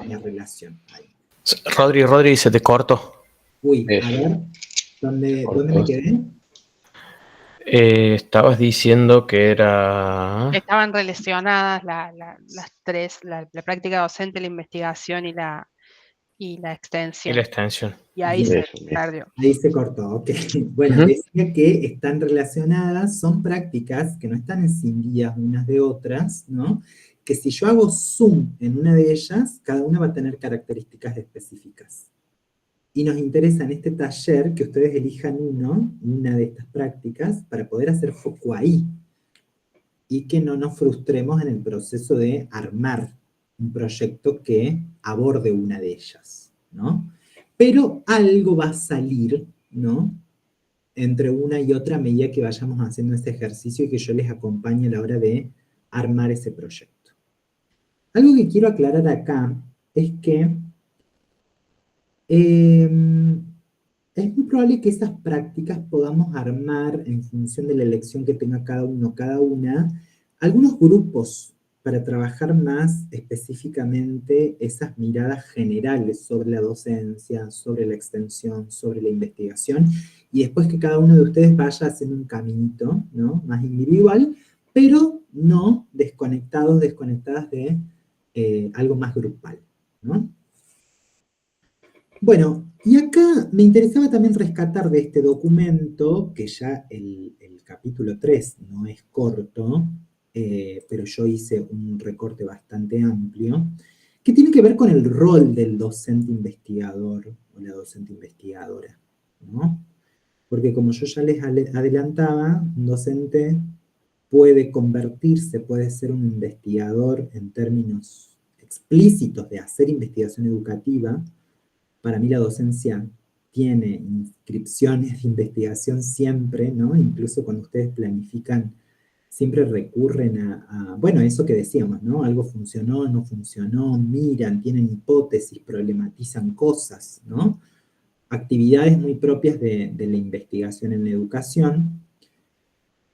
[SPEAKER 1] la relación ahí.
[SPEAKER 8] Rodri, se te cortó.
[SPEAKER 1] Uy, a ver, ¿dónde me quedé?
[SPEAKER 8] Estabas diciendo que era...
[SPEAKER 6] Estaban relacionadas las tres, la práctica docente, la investigación y la
[SPEAKER 8] Y
[SPEAKER 6] extensión.
[SPEAKER 8] la extensión.
[SPEAKER 6] Y ahí
[SPEAKER 1] Bien.
[SPEAKER 6] se perdió.
[SPEAKER 1] Ahí se cortó, ok. Bueno, decía que están relacionadas, son prácticas que no están escindidas unas de otras, ¿no? Que si yo hago zoom en una de ellas, cada una va a tener características específicas. Y nos interesa en este taller que ustedes elijan una de estas prácticas para poder hacer foco ahí. Y que no nos frustremos en el proceso de armar un proyecto que aborde una de ellas, ¿no? Pero algo va a salir, ¿no? Entre una y otra a medida que vayamos haciendo este ejercicio y que yo les acompañe a la hora de armar ese proyecto. Algo que quiero aclarar acá es que es muy probable que esas prácticas podamos armar, en función de la elección que tenga cada uno, cada una, algunos grupos para trabajar más específicamente esas miradas generales sobre la docencia, sobre la extensión, sobre la investigación, y después que cada uno de ustedes vaya haciendo un caminito, ¿no? Más individual, pero no desconectadas de algo más grupal, ¿no? Bueno, y acá me interesaba también rescatar de este documento, que ya el capítulo 3 no es corto, pero yo hice un recorte bastante amplio, que tiene que ver con el rol del docente investigador o la docente investigadora, ¿no? Porque como yo ya les adelantaba, un docente puede convertirse, puede ser un investigador en términos explícitos de hacer investigación educativa, para mí la docencia tiene inscripciones de investigación siempre, ¿no? Incluso cuando ustedes planifican, siempre recurren bueno, eso que decíamos, ¿no? Algo funcionó, no funcionó, miran, tienen hipótesis, problematizan cosas, ¿no? Actividades muy propias de la investigación en educación.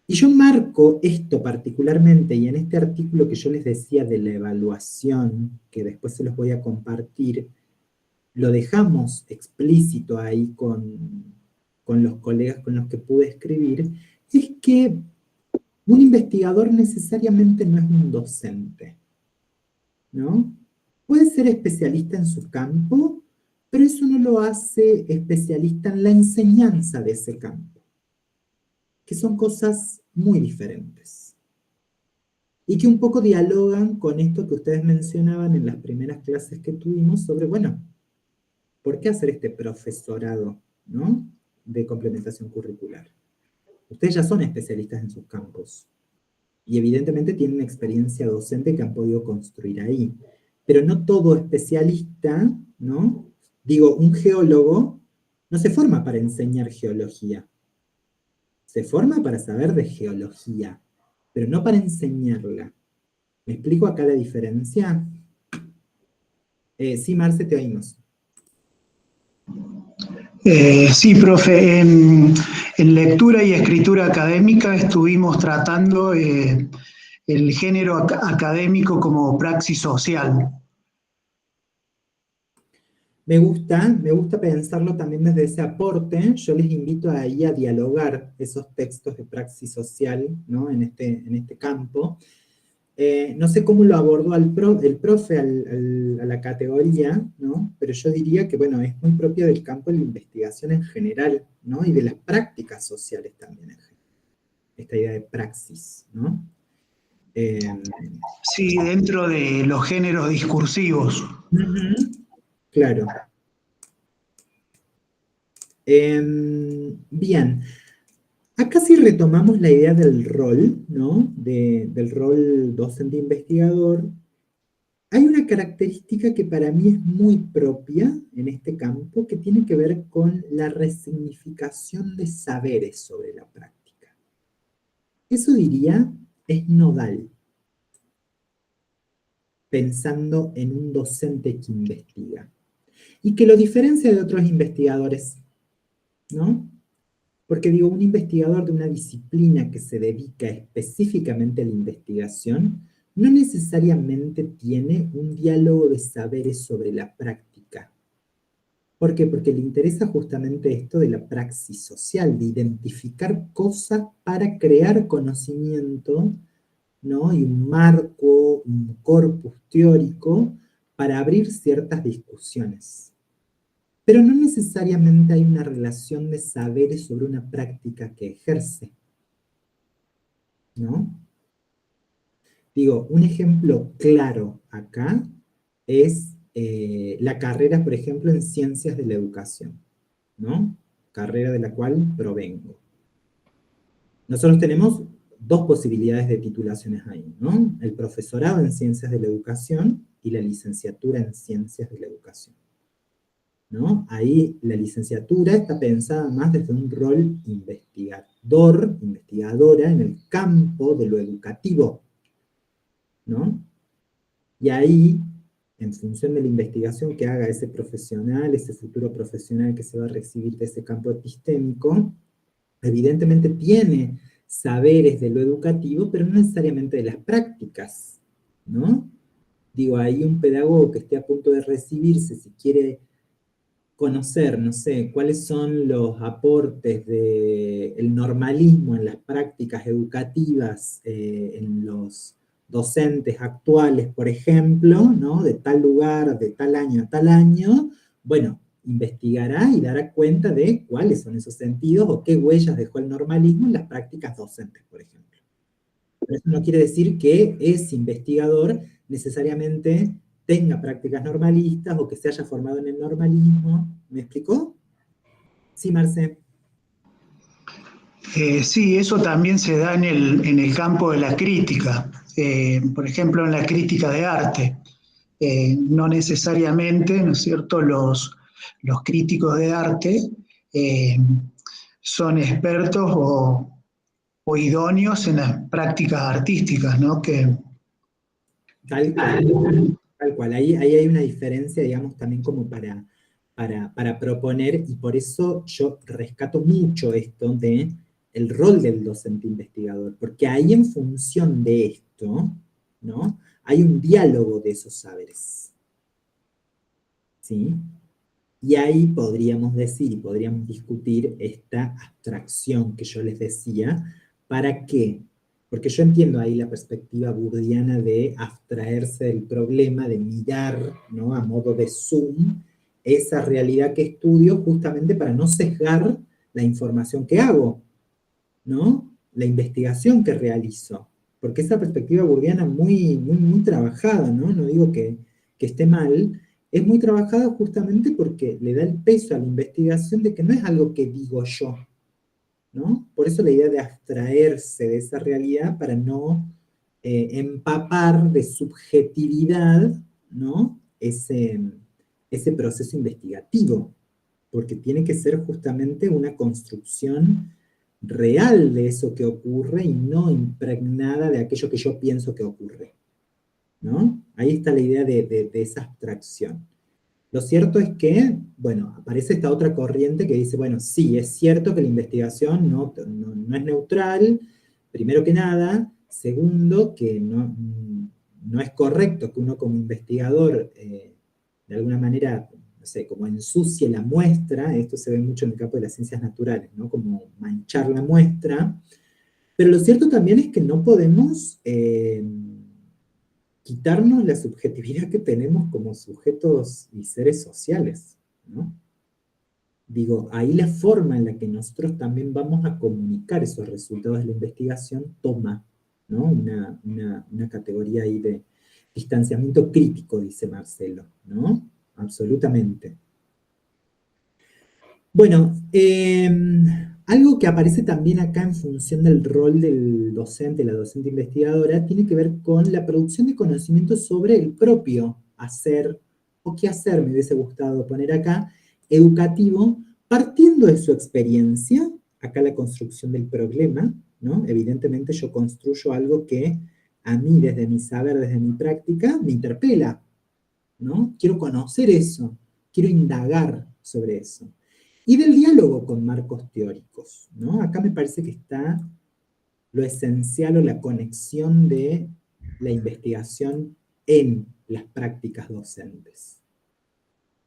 [SPEAKER 1] Y yo marco esto particularmente, y en este artículo que yo les decía de la evaluación, que después se los voy a compartir, lo dejamos explícito ahí con los colegas con los que pude escribir, es que un investigador necesariamente no es un docente, ¿no? Puede ser especialista en su campo, pero eso no lo hace especialista en la enseñanza de ese campo, que son cosas muy diferentes. Y que un poco dialogan con esto que ustedes mencionaban en las primeras clases que tuvimos sobre, bueno, ¿por qué hacer este profesorado, ¿no?, de complementación curricular? Ustedes ya son especialistas en sus campos. Y evidentemente tienen una experiencia docente que han podido construir ahí. Pero no todo especialista, ¿no? Digo, un geólogo no se forma para enseñar geología. Se forma para saber de geología, pero no para enseñarla. ¿Me explico acá la diferencia? Sí, Marce, te oímos.
[SPEAKER 5] Sí, profe, en lectura y escritura académica estuvimos tratando el género académico como praxis social.
[SPEAKER 1] Me gusta pensarlo también desde ese aporte. Yo les invito ahí a dialogar esos textos de praxis social, ¿no?, en este campo. No sé cómo lo abordó el profe a la categoría, ¿no? Pero yo diría que, bueno, es muy propio del campo de la investigación en general, ¿no? Y de las prácticas sociales también en general. Esta idea de praxis, ¿no?
[SPEAKER 5] Sí, dentro de los géneros discursivos.
[SPEAKER 1] Claro. Bien. Acá sí retomamos la idea del rol, ¿no? Del rol docente-investigador. Hay una característica que para mí es muy propia en este campo, que tiene que ver con la resignificación de saberes sobre la práctica. Eso diría es nodal, pensando en un docente que investiga. Y que lo diferencia de otros investigadores, ¿no? Porque digo, un investigador de una disciplina que se dedica específicamente a la investigación, no necesariamente tiene un diálogo de saberes sobre la práctica. ¿Por qué? Porque le interesa justamente esto de la praxis social, de identificar cosas para crear conocimiento, ¿no? Y un marco, un corpus teórico para abrir ciertas discusiones. Pero no necesariamente hay una relación de saberes sobre una práctica que ejerce, ¿no? Digo, un ejemplo claro acá es la carrera, por ejemplo, en Ciencias de la Educación, ¿no? Carrera de la cual provengo. Nosotros tenemos dos posibilidades de titulaciones ahí, ¿no? El profesorado en Ciencias de la Educación y la licenciatura en Ciencias de la Educación, ¿no? Ahí la licenciatura está pensada más desde un rol investigador, investigadora en el campo de lo educativo, ¿no? Y ahí, en función de la investigación que haga ese profesional, ese futuro profesional que se va a recibir de ese campo epistémico, evidentemente tiene saberes de lo educativo, pero no necesariamente de las prácticas, ¿no? Digo, ahí un pedagogo que esté a punto de recibirse, si quiere conocer, no sé, cuáles son los aportes del normalismo en las prácticas educativas, en los docentes actuales, por ejemplo, ¿no? De tal lugar, de tal año a tal año, bueno, investigará y dará cuenta de cuáles son esos sentidos o qué huellas dejó el normalismo en las prácticas docentes, por ejemplo. Pero eso no quiere decir que ese investigador necesariamente tenga prácticas normalistas o que se haya formado en el normalismo. ¿Me explicó? Sí, Marce.
[SPEAKER 5] Sí, eso también se da en el campo de la crítica. Por ejemplo, en la crítica de arte. No necesariamente, ¿no es cierto?, los críticos de arte eh, son expertos o idóneos en las prácticas artísticas, ¿no?
[SPEAKER 1] Tal cual, tal cual. Ahí hay una diferencia, digamos, también como para proponer, y por eso yo rescato mucho esto de el rol del docente investigador, porque ahí en función de esto, ¿no? Hay un diálogo de esos saberes, ¿sí? Y ahí podríamos decir y podríamos discutir esta abstracción que yo les decía. ¿Para qué? Porque yo entiendo ahí la perspectiva burdiana de abstraerse del problema, de mirar, ¿no?, a modo de zoom esa realidad que estudio justamente para no sesgar la información que hago, ¿no? La investigación que realizo. Porque esa perspectiva burdiana muy trabajada, ¿no? No digo que esté mal, es muy trabajada justamente porque le da el peso a la investigación de que no es algo que digo yo, ¿no? Por eso la idea de abstraerse de esa realidad para no empapar de subjetividad, ¿no?, ese proceso investigativo, porque tiene que ser justamente una construcción real de eso que ocurre y no impregnada de aquello que yo pienso que ocurre, ¿no? Ahí está la idea de esa abstracción. Lo cierto es que, bueno, aparece esta otra corriente que dice, bueno, sí, es cierto que la investigación no es neutral, primero que nada. Segundo, que no es correcto que uno como investigador, de alguna manera, no sé, como ensucie la muestra. Esto se ve mucho en el campo de las ciencias naturales, ¿no? Como manchar la muestra. Pero lo cierto también es que no podemos quitarnos la subjetividad que tenemos como sujetos y seres sociales, ¿no? Digo, ahí la forma en la que nosotros también vamos a comunicar esos resultados de la investigación toma, ¿no?, una categoría ahí de distanciamiento crítico, dice Marcelo, ¿no? Absolutamente. Bueno, algo que aparece también acá en función del rol del docente, la docente investigadora, tiene que ver con la producción de conocimiento sobre el propio hacer, o qué hacer, me hubiese gustado poner acá, educativo, partiendo de su experiencia, acá la construcción del problema, ¿no? Evidentemente yo construyo algo que a mí, desde mi saber, desde mi práctica, me interpela, ¿no? Quiero conocer eso, quiero indagar sobre eso. Y del diálogo con marcos teóricos, ¿no? Acá me parece que está lo esencial o la conexión de la investigación en las prácticas docentes,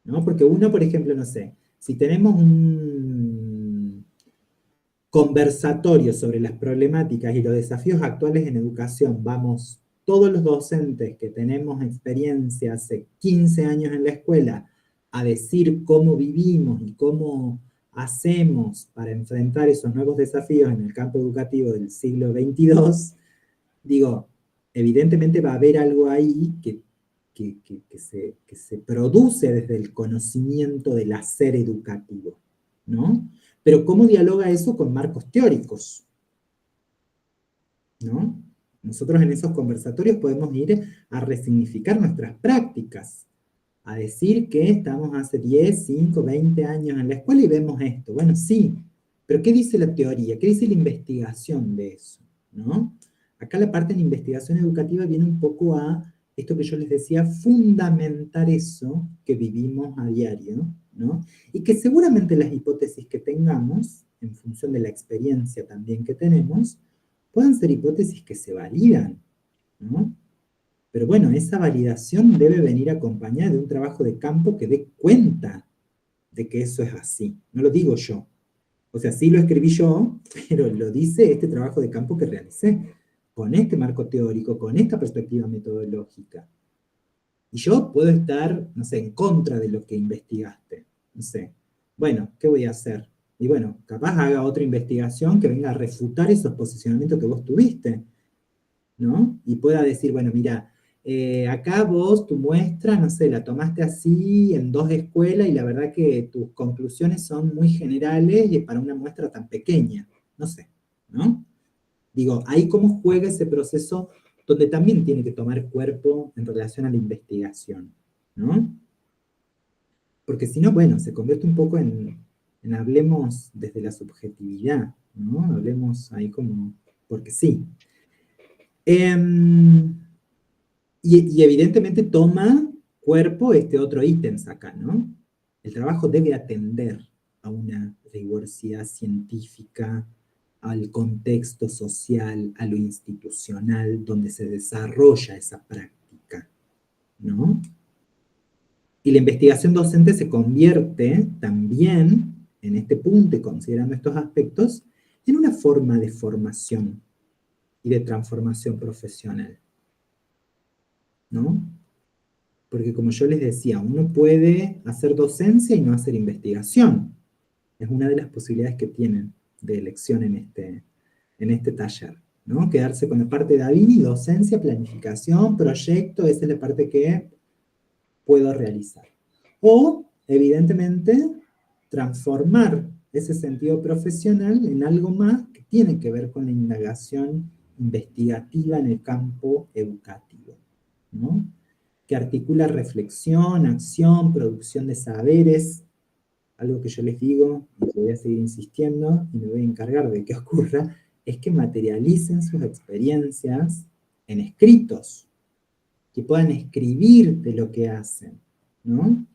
[SPEAKER 1] ¿no? Porque uno, por ejemplo, no sé, si tenemos un conversatorio sobre las problemáticas y los desafíos actuales en educación, vamos todos los docentes que tenemos experiencia hace 15 años en la escuela a decir cómo vivimos y cómo hacemos para enfrentar esos nuevos desafíos en el campo educativo del siglo XXII, digo, evidentemente va a haber algo ahí que se produce desde el conocimiento del hacer educativo, ¿no? Pero ¿cómo dialoga eso con marcos teóricos? ¿No? Nosotros en esos conversatorios podemos ir a resignificar nuestras prácticas, a decir que estamos hace 10, 5, 20 años en la escuela y vemos esto. Bueno, sí, pero ¿qué dice la teoría? ¿Qué dice la investigación de eso? ¿No? Acá la parte de la investigación educativa viene un poco a esto que yo les decía, fundamentar eso que vivimos a diario, ¿no? Y que seguramente las hipótesis que tengamos, en función de la experiencia también que tenemos, puedan ser hipótesis que se validan, ¿no? Pero bueno, esa validación debe venir acompañada de un trabajo de campo que dé cuenta de que eso es así. No lo digo yo. O sea, sí lo escribí yo, pero lo dice este trabajo de campo que realicé, con este marco teórico, con esta perspectiva metodológica. Y yo puedo estar, no sé, en contra de lo que investigaste. No sé. Bueno, ¿qué voy a hacer? Y bueno, capaz haga otra investigación que venga a refutar esos posicionamientos que vos tuviste, ¿no? Y pueda decir, bueno, mira, acá vos, tu muestra, no sé, la tomaste así en 2 escuelas y la verdad que tus conclusiones son muy generales y para una muestra tan pequeña. No sé, ¿no? Digo, ahí cómo juega ese proceso donde también tiene que tomar cuerpo en relación a la investigación, ¿no? Porque si no, bueno, se convierte un poco en hablemos desde la subjetividad, ¿no? Hablemos ahí como, porque sí. Y evidentemente toma cuerpo este otro ítem acá, ¿no? El trabajo debe atender a una rigurosidad científica, al contexto social, a lo institucional, donde se desarrolla esa práctica, ¿no? Y la investigación docente se convierte también, en este punto y considerando estos aspectos, en una forma de formación y de transformación profesional, ¿no? Porque como yo les decía, uno puede hacer docencia y no hacer investigación. Es una de las posibilidades que tienen de elección en este taller, ¿no? Quedarse con la parte de Davini, docencia, planificación, proyecto, esa es la parte que puedo realizar. O, evidentemente, transformar ese sentido profesional en algo más que tiene que ver con la indagación investigativa en el campo educativo, ¿no? Que articula reflexión, acción, producción de saberes, algo que yo les digo, y que voy a seguir insistiendo, y me voy a encargar de que ocurra, es que materialicen sus experiencias en escritos, que puedan escribir de lo que hacen, ¿no?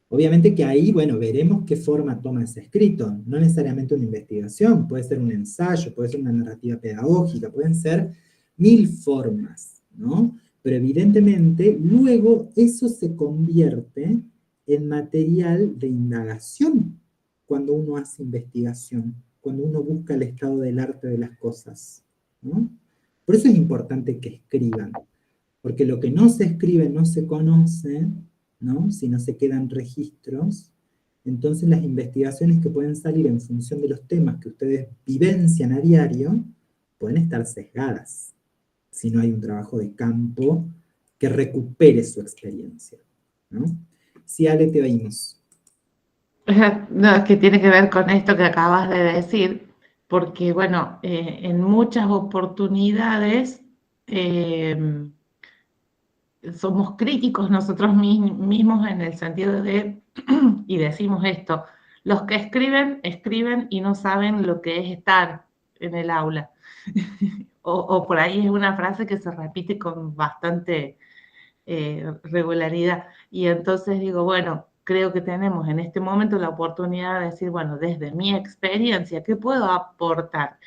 [SPEAKER 1] Obviamente que ahí, bueno, veremos qué forma toma ese escrito, no necesariamente una investigación, puede ser un ensayo, puede ser una narrativa pedagógica, pueden ser 1000 formas, ¿no? Pero evidentemente luego eso se convierte en material de indagación cuando uno hace investigación, cuando uno busca el estado del arte de las cosas, ¿no? Por eso es importante que escriban, porque lo que no se escribe no se conoce, ¿no? Si no se quedan registros, entonces las investigaciones que pueden salir en función de los temas que ustedes vivencian a diario, pueden estar sesgadas, si no hay un trabajo de campo que recupere su experiencia, ¿no? Sí, Ale, te oímos.
[SPEAKER 4] No, es que tiene que ver con esto que acabas de decir, porque bueno, en muchas oportunidades somos críticos nosotros mismos en el sentido de, y decimos esto, los que escriben, escriben y no saben lo que es estar en el aula. O por ahí es una frase que se repite con bastante regularidad. Y entonces digo, bueno, creo que tenemos en este momento la oportunidad de decir, bueno, desde mi experiencia, ¿qué puedo aportar?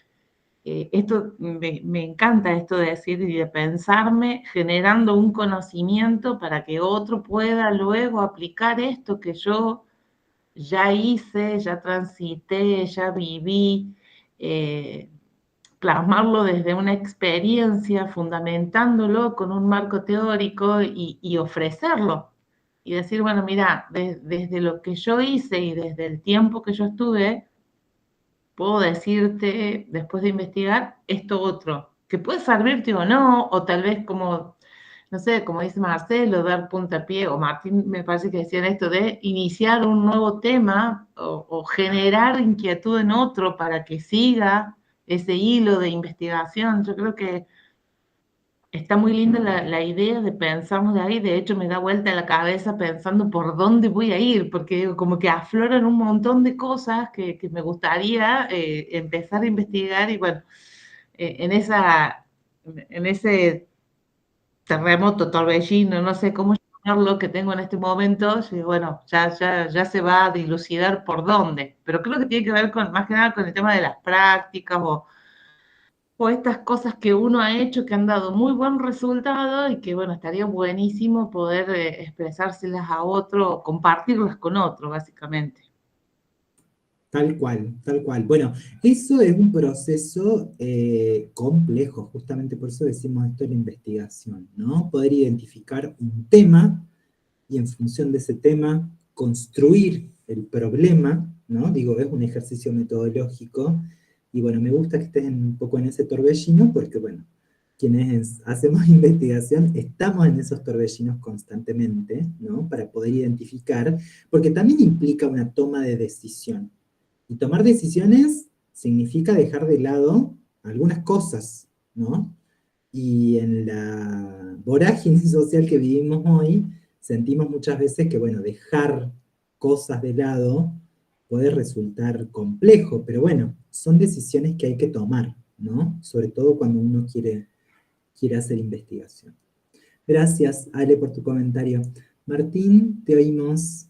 [SPEAKER 4] Esto me encanta esto de decir y de pensarme generando un conocimiento para que otro pueda luego aplicar esto que yo ya hice, ya transité, ya viví, plasmarlo desde una experiencia, fundamentándolo con un marco teórico y ofrecerlo. Y decir, bueno, mira, desde lo que yo hice y desde el tiempo que yo estuve, puedo decirte, después de investigar, esto otro, que puede servirte o no, o tal vez como, no sé, como dice Marcelo, dar puntapié, o Martín me parece que decían esto de iniciar un nuevo tema o generar inquietud en otro para que siga ese hilo de investigación. Yo creo que está muy linda la idea de pensarnos de ahí, de hecho me da vuelta la cabeza pensando por dónde voy a ir, porque como que afloran un montón de cosas que me gustaría empezar a investigar y bueno, en ese terremoto, torbellino, no sé cómo llamarlo que tengo en este momento, y bueno, ya se va a dilucidar por dónde, pero creo que tiene que ver con, más que nada con el tema de las prácticas o estas cosas que uno ha hecho que han dado muy buen resultado y que, bueno, estaría buenísimo poder expresárselas a otro, o compartirlas con otro, básicamente.
[SPEAKER 1] Tal cual, tal cual. Bueno, eso es un proceso complejo, justamente por eso decimos esto de la investigación, ¿no? Poder identificar un tema y en función de ese tema construir el problema, ¿no? Digo, es un ejercicio metodológico y bueno, me gusta que estés un poco en ese torbellino porque bueno, quienes hacemos investigación estamos en esos torbellinos constantemente, ¿no? Para poder identificar, porque también implica una toma de decisión. Y tomar decisiones significa dejar de lado algunas cosas, ¿no? Y en la vorágine social que vivimos hoy, sentimos muchas veces que, bueno, dejar cosas de lado puede resultar complejo, pero bueno, son decisiones que hay que tomar, ¿no? Sobre todo cuando uno quiere hacer investigación. Gracias, Ale, por tu comentario. Martín, te oímos.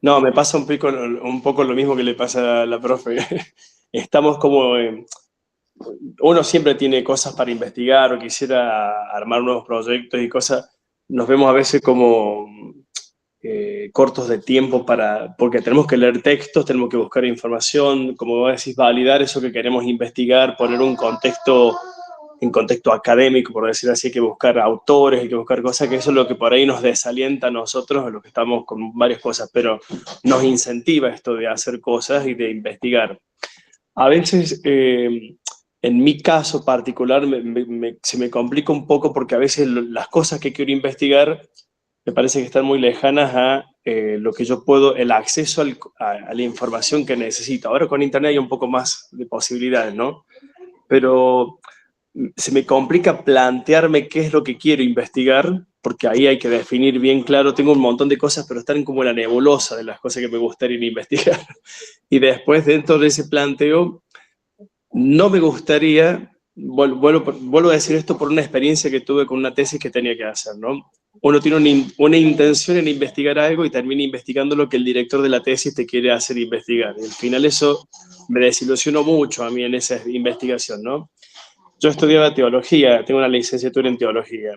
[SPEAKER 7] No, me pasa un poco lo mismo que le pasa a la profe. Estamos como... uno siempre tiene cosas para investigar o quisiera armar nuevos proyectos y cosas. Nos vemos a veces como cortos de tiempo porque tenemos que leer textos, tenemos que buscar información, como vos decís, validar eso que queremos investigar, poner en contexto académico, por decir así, hay que buscar autores, hay que buscar cosas, que eso es lo que por ahí nos desalienta a nosotros, a los que estamos con varias cosas, pero nos incentiva esto de hacer cosas y de investigar. A veces, en mi caso particular, se me complica un poco porque a veces las cosas que quiero investigar me parece que están muy lejanas a lo que yo puedo, el acceso a la información que necesito. Ahora con Internet hay un poco más de posibilidades, ¿no? Pero se me complica plantearme qué es lo que quiero investigar, porque ahí hay que definir bien claro, tengo un montón de cosas, pero están como en la nebulosa de las cosas que me gustaría investigar. Y después, dentro de ese planteo, no me gustaría, vuelvo a decir esto por una experiencia que tuve con una tesis que tenía que hacer, ¿no? Uno tiene una intención en investigar algo y termina investigando lo que el director de la tesis te quiere hacer investigar. Y al final eso me desilusionó mucho a mí en esa investigación, ¿no? Yo estudiaba teología, tengo una licenciatura en teología.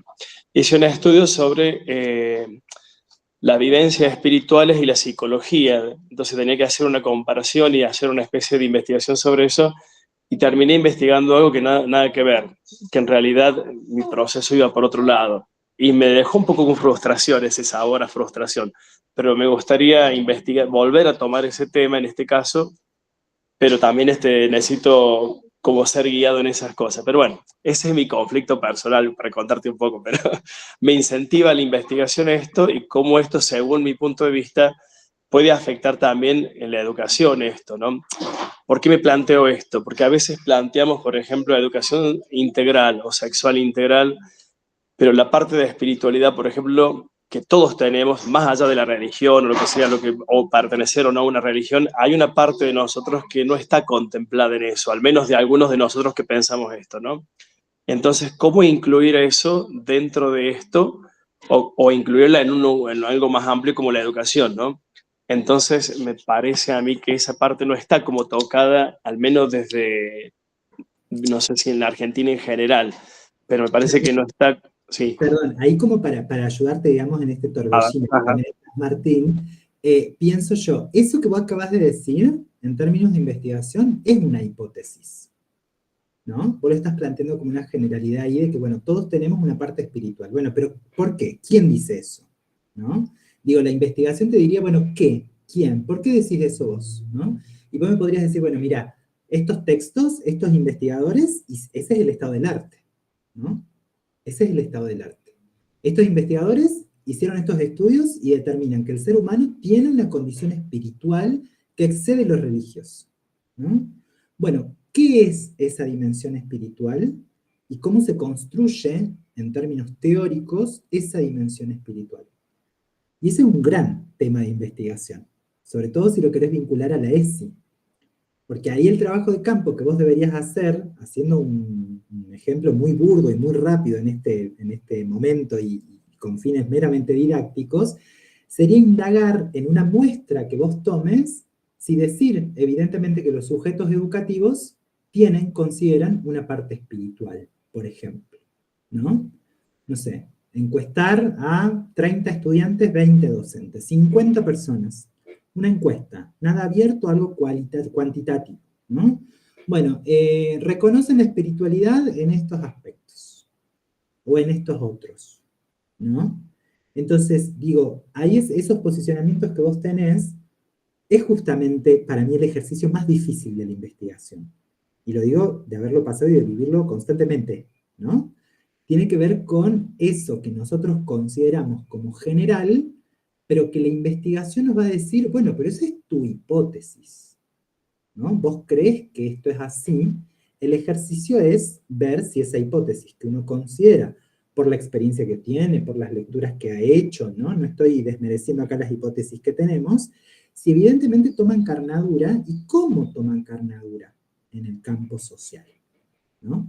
[SPEAKER 7] Hice un estudio sobre las vivencias espirituales y la psicología. Entonces tenía que hacer una comparación y hacer una especie de investigación sobre eso. Y terminé investigando algo que nada que ver, que en realidad mi proceso iba por otro lado. Y me dejó un poco con frustración, ese sabor a frustración. Pero me gustaría investigar, volver a tomar ese tema en este caso, pero también necesito como ser guiado en esas cosas. Pero bueno, ese es mi conflicto personal, para contarte un poco, pero me incentiva la investigación esto y cómo esto, según mi punto de vista, puede afectar también en la educación esto, ¿no? ¿Por qué me planteo esto? Porque a veces planteamos, por ejemplo, la educación integral o sexual integral, pero la parte de espiritualidad, por ejemplo, que todos tenemos, más allá de la religión o lo que sea, o pertenecer o no a una religión, hay una parte de nosotros que no está contemplada en eso, al menos de algunos de nosotros que pensamos esto, ¿no? Entonces, ¿cómo incluir eso dentro de esto o incluirla en algo más amplio como la educación, ¿no? Entonces, me parece a mí que esa parte no está como tocada, al menos desde, no sé si en la Argentina en general, pero me parece que no está, sí.
[SPEAKER 1] Perdón, ahí como para ayudarte, digamos, en este torbellino que tenés, Martín, pienso yo, eso que vos acabas de decir, en términos de investigación, es una hipótesis, ¿no? Vos lo estás planteando como una generalidad ahí de que, bueno, todos tenemos una parte espiritual. Bueno, pero ¿por qué? ¿Quién dice eso? ¿No? Digo, la investigación te diría, bueno, ¿qué? ¿Quién? ¿Por qué decís eso vos? ¿No? Y vos me podrías decir, bueno, mira, estos textos, estos investigadores, y ese es el estado del arte, ¿no? Ese es el estado del arte. Estos investigadores hicieron estos estudios y determinan que el ser humano tiene una condición espiritual que excede lo religioso, ¿no? Bueno, ¿qué es esa dimensión espiritual? ¿Y cómo se construye, en términos teóricos, esa dimensión espiritual? Y ese es un gran tema de investigación, sobre todo si lo querés vincular a la ESI. Porque ahí el trabajo de campo que vos deberías hacer, haciendo un ejemplo muy burdo y muy rápido en este momento y con fines meramente didácticos, sería indagar en una muestra que vos tomes, si decir evidentemente que los sujetos educativos consideran una parte espiritual, por ejemplo, ¿no? No sé, encuestar a 30 estudiantes, 20 docentes, 50 personas. Una encuesta, nada abierto, algo cuantitativo, ¿no? Bueno, reconocen la espiritualidad en estos aspectos, o en estos otros, ¿no? Entonces, digo, ahí esos posicionamientos que vos tenés, es justamente para mí el ejercicio más difícil de la investigación. Y lo digo de haberlo pasado y de vivirlo constantemente, ¿no? Tiene que ver con eso que nosotros consideramos como general, pero que la investigación nos va a decir, bueno, pero esa es tu hipótesis, ¿no? Vos crees que esto es así, El ejercicio es ver si esa hipótesis que uno considera, por la experiencia que tiene, por las lecturas que ha hecho, ¿no? No estoy desmereciendo acá las hipótesis que tenemos, si evidentemente toman carnadura y cómo toman carnadura en el campo social, ¿no?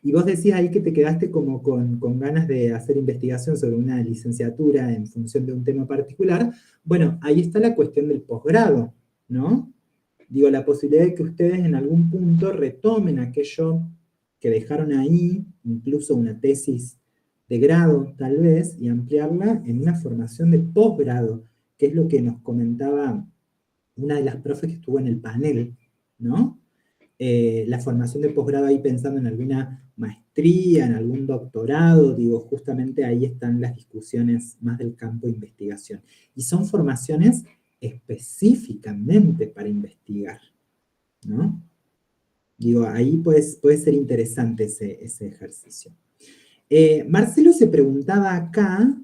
[SPEAKER 1] Y vos decías ahí que te quedaste como con ganas de hacer investigación sobre una licenciatura en función de un tema particular. Bueno, ahí está la cuestión del posgrado, ¿no? Digo, la posibilidad de que ustedes en algún punto retomen aquello que dejaron ahí, incluso una tesis de grado tal vez, y ampliarla en una formación de posgrado, que es lo que nos comentaba una de las profes que estuvo en el panel, ¿no? La formación de posgrado ahí pensando en alguna maestría, en algún doctorado, digo, justamente ahí están las discusiones más del campo de investigación. Y son formaciones específicamente para investigar, ¿no? Digo, ahí puede ser interesante ese ejercicio. Marcelo se preguntaba acá,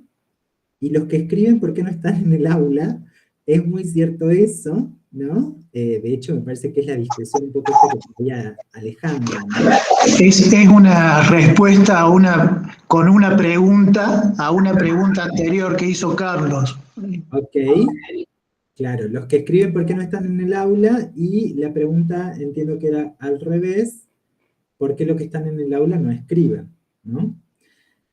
[SPEAKER 1] y los que escriben por qué no están en el aula, es muy cierto eso, ¿no? De hecho, me parece que es la discusión un poco esta que traía Alejandra, ¿no?
[SPEAKER 5] Es una respuesta con una pregunta a una pregunta anterior que hizo Carlos.
[SPEAKER 1] Ok, claro, los que escriben por qué no están en el aula, y la pregunta entiendo que era al revés, ¿por qué los que están en el aula no escriben, ¿no?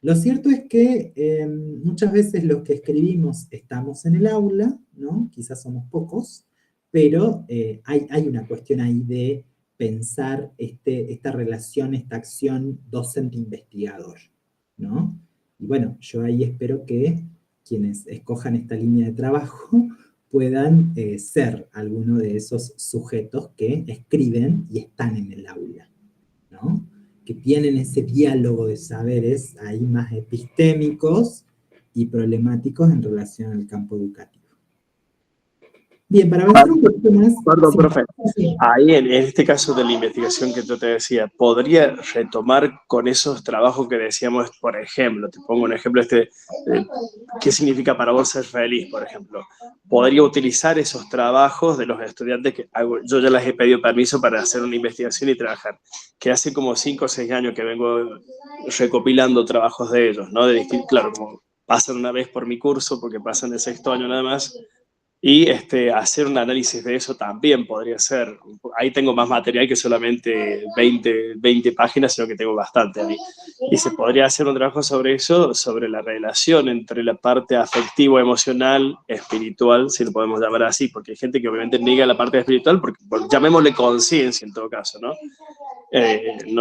[SPEAKER 1] Lo cierto es que muchas veces los que escribimos estamos en el aula, ¿no? Quizás somos pocos, pero hay una cuestión ahí de pensar esta relación, esta acción docente-investigador, ¿no? Y bueno, yo ahí espero que quienes escojan esta línea de trabajo puedan ser alguno de esos sujetos que escriben y están en el aula, ¿no? Que tienen ese diálogo de saberes ahí más epistémicos y problemáticos en relación al campo educativo. Bien, para avanzar un poquito más...
[SPEAKER 7] Perdón,
[SPEAKER 1] sí,
[SPEAKER 7] profe.
[SPEAKER 1] sí.
[SPEAKER 7] Ahí, en este caso de la investigación que yo te decía, ¿podría retomar con esos trabajos que decíamos, por ejemplo, te pongo un ejemplo, ¿qué significa para vos ser feliz, por ejemplo? ¿Podría utilizar esos trabajos de los estudiantes que yo ya les he pedido permiso para hacer una investigación y trabajar? Que hace como 5 o 6 años que vengo recopilando trabajos de ellos, ¿no? Claro, como pasan una vez por mi curso, porque pasan el 6º año nada más, y hacer un análisis de eso también podría ser. Ahí tengo más material que solamente 20 páginas, sino que tengo bastante ahí. Y se podría hacer un trabajo sobre eso, sobre la relación entre la parte afectivo-emocional, espiritual, si lo podemos llamar así, porque hay gente que obviamente niega la parte espiritual, porque llamémosle conciencia en todo caso, ¿no?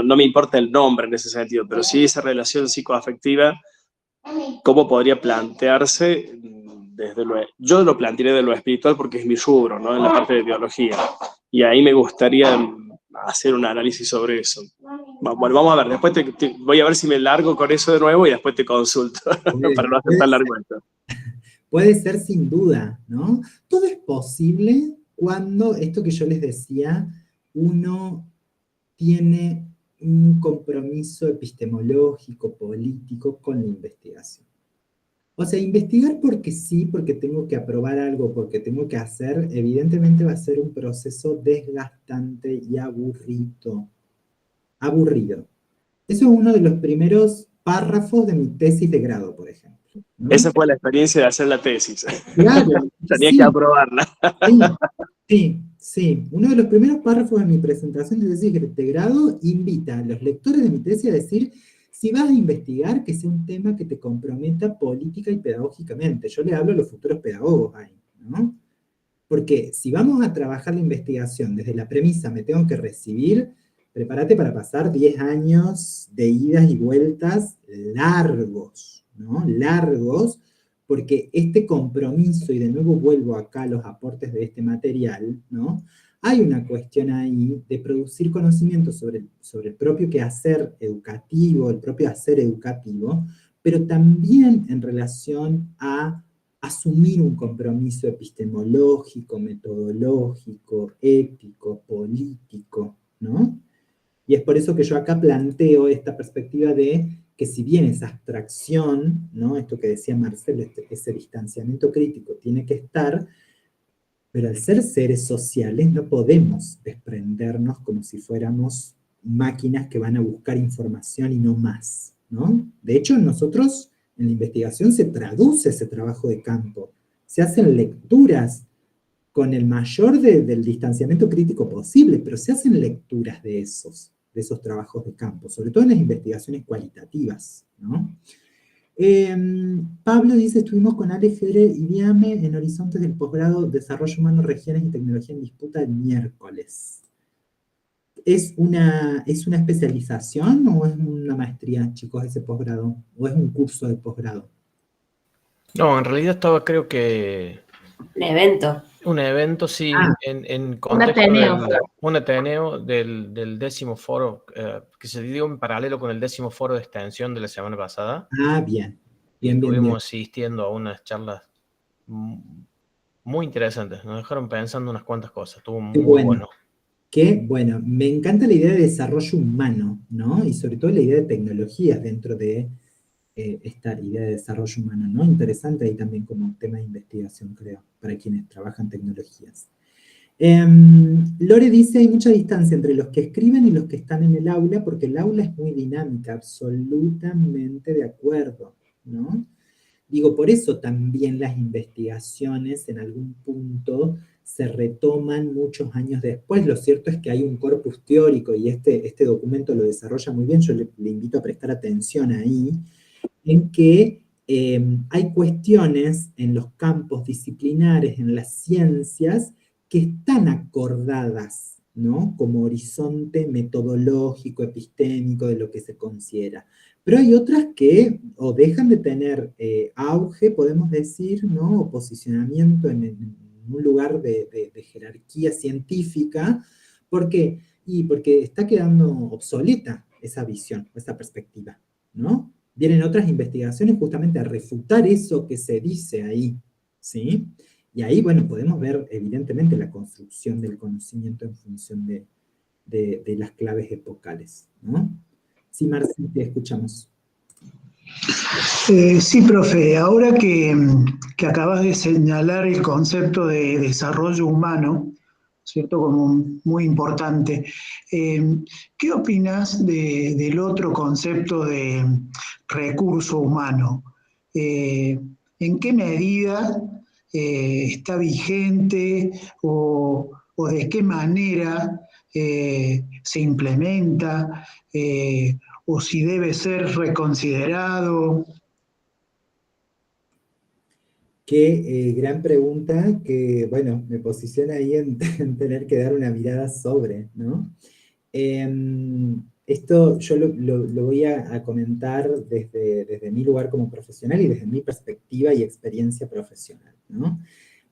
[SPEAKER 7] No me importa el nombre en ese sentido, pero sí esa relación psicoafectiva, ¿cómo podría plantearse? Yo lo plantearé de lo espiritual porque es mi rubro, ¿no? En la parte de biología. Y ahí me gustaría hacer un análisis sobre eso. Bueno, vamos a ver, después voy a ver si me largo con eso de nuevo y después te consulto, para no hacer tan largo esto.
[SPEAKER 1] Puede ser sin duda, ¿no? Todo es posible cuando, esto que yo les decía, uno tiene un compromiso epistemológico, político con la investigación. O sea, investigar porque sí, porque tengo que aprobar algo, porque tengo que hacer, evidentemente va a ser un proceso desgastante y aburrido. Aburrido. Eso es uno de los primeros párrafos de mi tesis de grado, por ejemplo, ¿no?
[SPEAKER 7] Esa fue la experiencia de hacer la tesis.
[SPEAKER 1] Claro,
[SPEAKER 7] Tenía
[SPEAKER 1] sí,
[SPEAKER 7] que aprobarla.
[SPEAKER 1] Sí. Uno de los primeros párrafos de mi presentación de tesis de grado invita a los lectores de mi tesis a decir: si vas a investigar, que sea un tema que te comprometa política y pedagógicamente. Yo le hablo a los futuros pedagogos ahí, ¿no? Porque si vamos a trabajar la investigación desde la premisa, me tengo que recibir, prepárate para pasar 10 años de idas y vueltas largos, ¿no? Largos, porque este compromiso, y de nuevo vuelvo acá a los aportes de este material, ¿no? Hay una cuestión ahí de producir conocimiento sobre el propio quehacer educativo, el propio hacer educativo, pero también en relación a asumir un compromiso epistemológico, metodológico, ético, político, ¿no? Y es por eso que yo acá planteo esta perspectiva de que si bien esa abstracción, ¿no? Esto que decía Marcelo, ese distanciamiento crítico tiene que estar, pero al ser seres sociales no podemos desprendernos como si fuéramos máquinas que van a buscar información y no más, ¿no? De hecho, nosotros en la investigación se traduce ese trabajo de campo, se hacen lecturas con el mayor del distanciamiento crítico posible, pero se hacen lecturas de esos trabajos de campo, sobre todo en las investigaciones cualitativas, ¿no? Pablo dice, estuvimos con Ale, Fere y Diame en Horizontes del Posgrado Desarrollo Humano, Regiones y Tecnología en Disputa el miércoles. ¿Es una especialización o es una maestría, chicos, ese posgrado? ¿O es un curso de posgrado?
[SPEAKER 8] No, en realidad estaba, creo que...
[SPEAKER 2] Un evento.
[SPEAKER 8] Un evento, sí,
[SPEAKER 1] Ah.
[SPEAKER 8] en contexto
[SPEAKER 4] Ateneo.
[SPEAKER 8] un Ateneo del 10º foro, que se dio en paralelo con el 10º foro de extensión de la semana pasada.
[SPEAKER 1] Ah, bien.
[SPEAKER 8] Y
[SPEAKER 1] Bien, bien,
[SPEAKER 8] estuvimos
[SPEAKER 1] bien.
[SPEAKER 8] asistiendo a unas charlas muy interesantes. Nos dejaron pensando unas cuantas cosas. Estuvo muy bueno.
[SPEAKER 1] Que, bueno, me encanta la idea de desarrollo humano, ¿no? Y sobre todo la idea de tecnologías dentro de esta idea de desarrollo humano, ¿no? Interesante ahí también como tema de investigación, creo, para quienes trabajan tecnologías. Lore dice, hay mucha distancia entre los que escriben y los que están en el aula, porque el aula es muy dinámica, absolutamente de acuerdo, ¿no? Digo, por eso también las investigaciones en algún punto se retoman muchos años después. Lo cierto es que hay un corpus teórico y este documento lo desarrolla muy bien, yo le invito a prestar atención ahí, en que hay cuestiones en los campos disciplinares, en las ciencias, que están acordadas, ¿no? Como horizonte metodológico, epistémico de lo que se considera. Pero hay otras que o dejan de tener auge, podemos decir, ¿no? O posicionamiento en un lugar de jerarquía científica. ¿Por qué? Y porque está quedando obsoleta esa visión, esa perspectiva, ¿no? Vienen otras investigaciones justamente a refutar eso que se dice ahí, ¿sí? Y ahí, bueno, podemos ver evidentemente la construcción del conocimiento en función de las claves epocales, ¿no? Sí, Marci, te escuchamos.
[SPEAKER 5] Sí, profe, ahora que acabas de señalar el concepto de desarrollo humano, ¿cierto? Como muy importante, ¿qué opinas del otro concepto de recurso humano? ¿En qué medida está vigente o de qué manera se implementa? ¿O si debe ser reconsiderado?
[SPEAKER 1] Qué gran pregunta que, bueno, me posiciona ahí en tener que dar una mirada sobre, ¿no? Esto yo lo voy a comentar desde mi lugar como profesional y desde mi perspectiva y experiencia profesional, ¿no?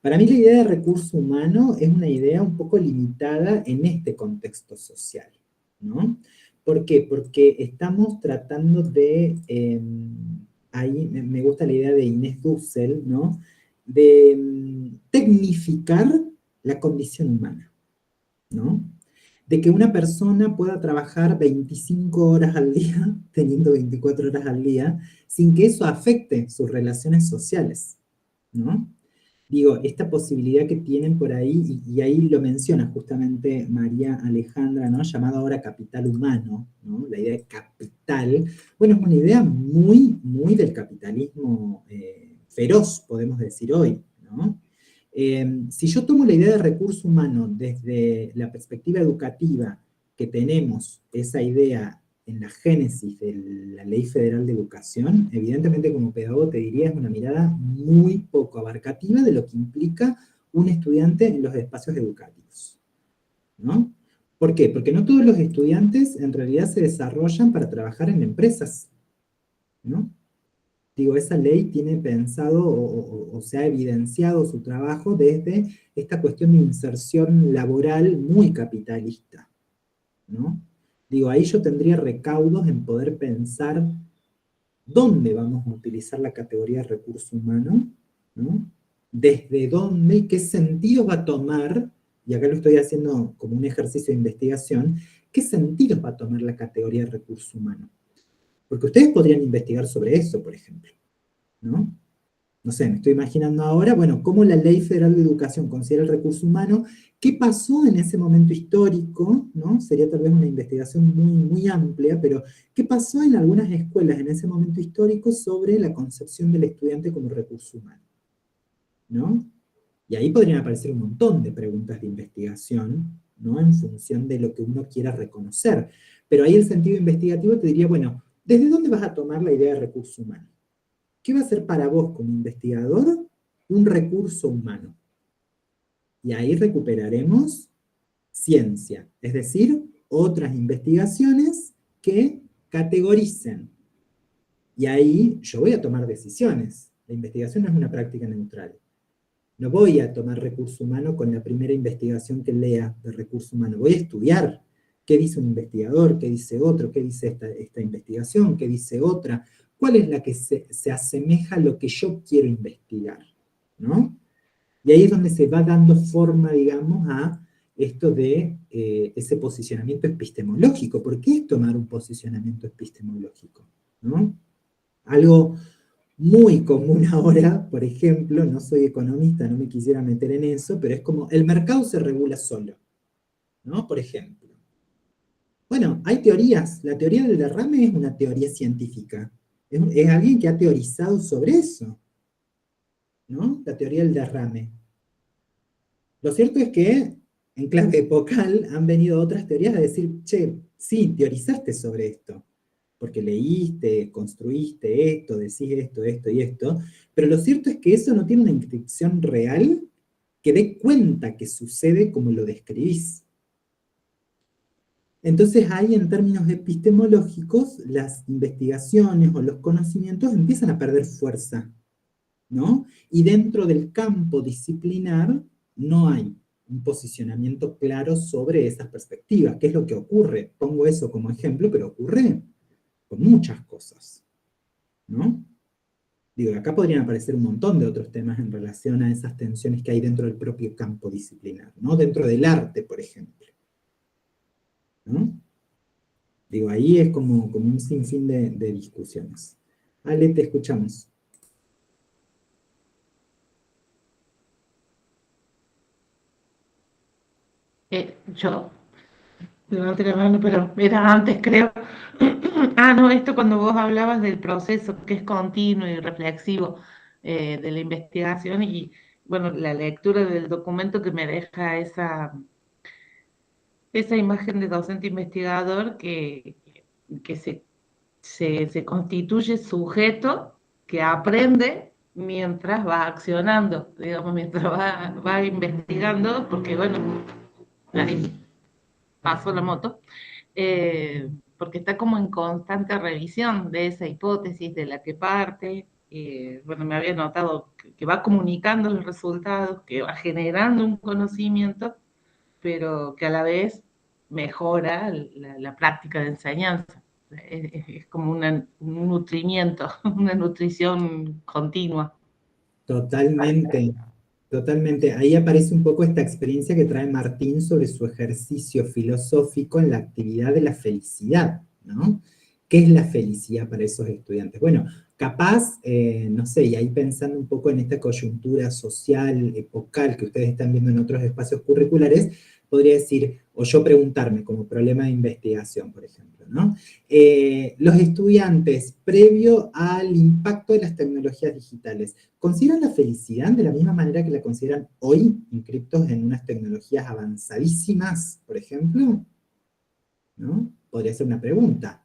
[SPEAKER 1] Para mí la idea de recurso humano es una idea un poco limitada en este contexto social, ¿no? ¿Por qué? Porque estamos tratando de, ahí me gusta la idea de Inés Dussel, ¿no? De tecnificar la condición humana, ¿no? De que una persona pueda trabajar 25 horas al día, teniendo 24 horas al día, sin que eso afecte sus relaciones sociales, ¿no? Digo, esta posibilidad que tienen por ahí, y ahí lo menciona justamente María Alejandra, ¿no? Llamado ahora capital humano, ¿no? La idea de capital, bueno, es una idea muy, muy del capitalismo feroz, podemos decir hoy, ¿no? Si yo tomo la idea de recurso humano desde la perspectiva educativa que tenemos, esa idea en la génesis de la Ley Federal de Educación, evidentemente como pedagogo te diría es una mirada muy poco abarcativa de lo que implica un estudiante en los espacios educativos, ¿no? ¿Por qué? Porque no todos los estudiantes en realidad se desarrollan para trabajar en empresas, ¿no? Digo, esa ley tiene pensado o se ha evidenciado su trabajo desde esta cuestión de inserción laboral muy capitalista, ¿no? Digo, ahí yo tendría recaudos en poder pensar dónde vamos a utilizar la categoría de recurso humano, ¿no? Desde dónde y qué sentido va a tomar, y acá lo estoy haciendo como un ejercicio de investigación, qué sentido va a tomar la categoría de recurso humano. Porque ustedes podrían investigar sobre eso, por ejemplo, ¿no? no sé, me estoy imaginando ahora, bueno, cómo la Ley Federal de Educación considera el recurso humano, qué pasó en ese momento histórico, ¿no? Sería tal vez una investigación muy, muy amplia, pero qué pasó en algunas escuelas en ese momento histórico sobre la concepción del estudiante como recurso humano, ¿no? Y ahí podrían aparecer un montón de preguntas de investigación, ¿no? En función de lo que uno quiera reconocer. Pero ahí el sentido investigativo te diría, bueno, ¿desde dónde vas a tomar la idea de recurso humano? ¿Qué va a ser para vos como investigador un recurso humano? Y ahí recuperaremos ciencia, es decir, otras investigaciones que categoricen. Y ahí yo voy a tomar decisiones. La investigación no es una práctica neutral. No voy a tomar recurso humano con la primera investigación que lea de recurso humano. Voy a estudiar qué dice un investigador, qué dice otro, qué dice esta investigación, qué dice otra, cuál es la que se asemeja a lo que yo quiero investigar, ¿no? Y ahí es donde se va dando forma, digamos, a esto de ese posicionamiento epistemológico. ¿Por qué es tomar un posicionamiento epistemológico? ¿No? Algo muy común ahora, por ejemplo, no soy economista, no me quisiera meter en eso, pero es como el mercado se regula solo, ¿no? Por ejemplo. Bueno, hay teorías. La teoría del derrame es una teoría científica. Es alguien que ha teorizado sobre eso, ¿no? La teoría del derrame. Lo cierto es que en clave epocal han venido otras teorías a decir, che, sí, teorizaste sobre esto, porque leíste, construiste esto, decís esto, esto y esto, pero lo cierto es que eso no tiene una inscripción real que dé cuenta que sucede como lo describís. Entonces ahí en términos epistemológicos las investigaciones o los conocimientos empiezan a perder fuerza, ¿no? Y dentro del campo disciplinar no hay un posicionamiento claro sobre esas perspectivas. ¿Qué es lo que ocurre? Pongo eso como ejemplo, pero ocurre con muchas cosas, ¿no? Digo, acá podrían aparecer un montón de otros temas en relación a esas tensiones que hay dentro del propio campo disciplinar, ¿no? Dentro del arte, por ejemplo, ¿no? Digo, ahí es como un sinfín de discusiones. Ale, te escuchamos.
[SPEAKER 4] Yo levanté la mano, pero era antes, creo. Ah, no, esto cuando vos hablabas del proceso que es continuo y reflexivo de la investigación y, bueno, la lectura del documento que me deja esa imagen de docente investigador que se constituye sujeto que aprende mientras va accionando, digamos, mientras va investigando, porque, bueno, ahí pasó la moto, porque está como en constante revisión de esa hipótesis de la que parte. Bueno, me había notado que va comunicando los resultados, que va generando un conocimiento, pero que a la vez mejora la práctica de enseñanza. Es como un nutrimiento, una nutrición continua.
[SPEAKER 1] Totalmente, totalmente. Ahí aparece un poco esta experiencia que trae Martín sobre su ejercicio filosófico en la actividad de la felicidad, ¿no? ¿Qué es la felicidad para esos estudiantes? Bueno, capaz, no sé, y ahí pensando un poco en esta coyuntura social, epocal, que ustedes están viendo en otros espacios curriculares, podría decir, o yo preguntarme como problema de investigación, por ejemplo, ¿no? Los estudiantes, previo al impacto de las tecnologías digitales, ¿consideran la felicidad de la misma manera que la consideran hoy, inscriptos en unas tecnologías avanzadísimas, por ejemplo? ¿No? Podría ser una pregunta.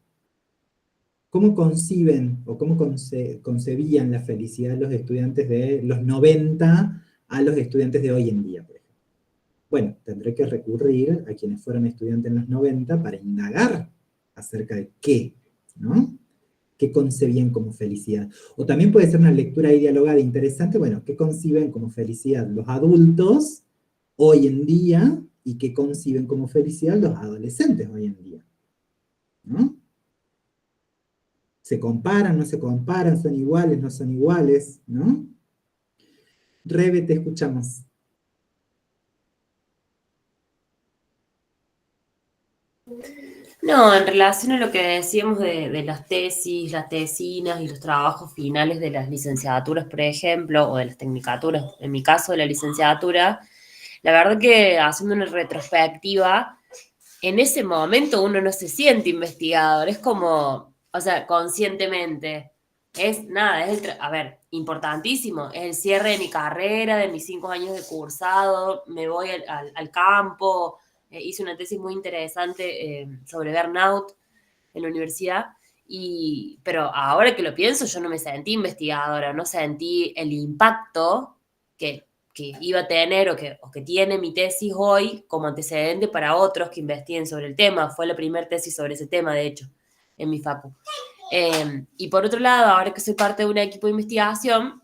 [SPEAKER 1] ¿Cómo conciben o cómo concebían la felicidad los estudiantes de los 90 a los estudiantes de hoy en día, por ejemplo? Bueno, tendré que recurrir a quienes fueron estudiantes en los 90 para indagar acerca de qué, ¿no? ¿Qué concebían como felicidad? O también puede ser una lectura ahí dialogada interesante, bueno, ¿qué conciben como felicidad los adultos hoy en día y qué conciben como felicidad los adolescentes hoy en día? ¿No? ¿Se comparan, no se comparan, son iguales, no son iguales? ¿No? Rebe, te escuchamos.
[SPEAKER 2] No, en relación a lo que decíamos de las tesis, las tesinas y los trabajos finales de las licenciaturas, por ejemplo, o de las tecnicaturas, en mi caso de la licenciatura, la verdad que haciendo una retrospectiva, en ese momento uno no se siente investigador, es como, o sea, conscientemente. Es nada, a ver, importantísimo, es el cierre de mi carrera, de mis 5 años de cursado, me voy al campo, hice una tesis muy interesante sobre burnout en la universidad, pero ahora que lo pienso, yo no me sentí investigadora, no sentí el impacto que iba a tener o que tiene mi tesis hoy como antecedente para otros que investiguen sobre el tema. Fue la primera tesis sobre ese tema, de hecho, en mi facu. Y por otro lado, ahora que soy parte de un equipo de investigación,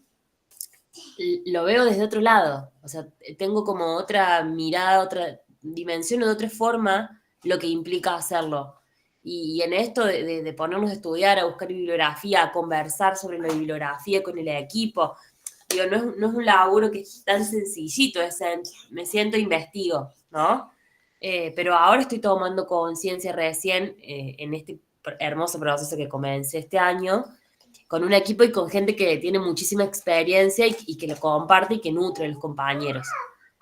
[SPEAKER 2] lo veo desde otro lado. O sea, tengo como otra mirada, otra dimensión o de otra forma lo que implica hacerlo. Y en esto de ponernos a estudiar, a buscar bibliografía, a conversar sobre la bibliografía con el equipo, digo, no es un laburo que es tan sencillito, me siento investigo, ¿no? Pero ahora estoy tomando conciencia recién en este hermoso proceso que comencé este año, con un equipo y con gente que tiene muchísima experiencia y que lo comparte y que nutre a los compañeros.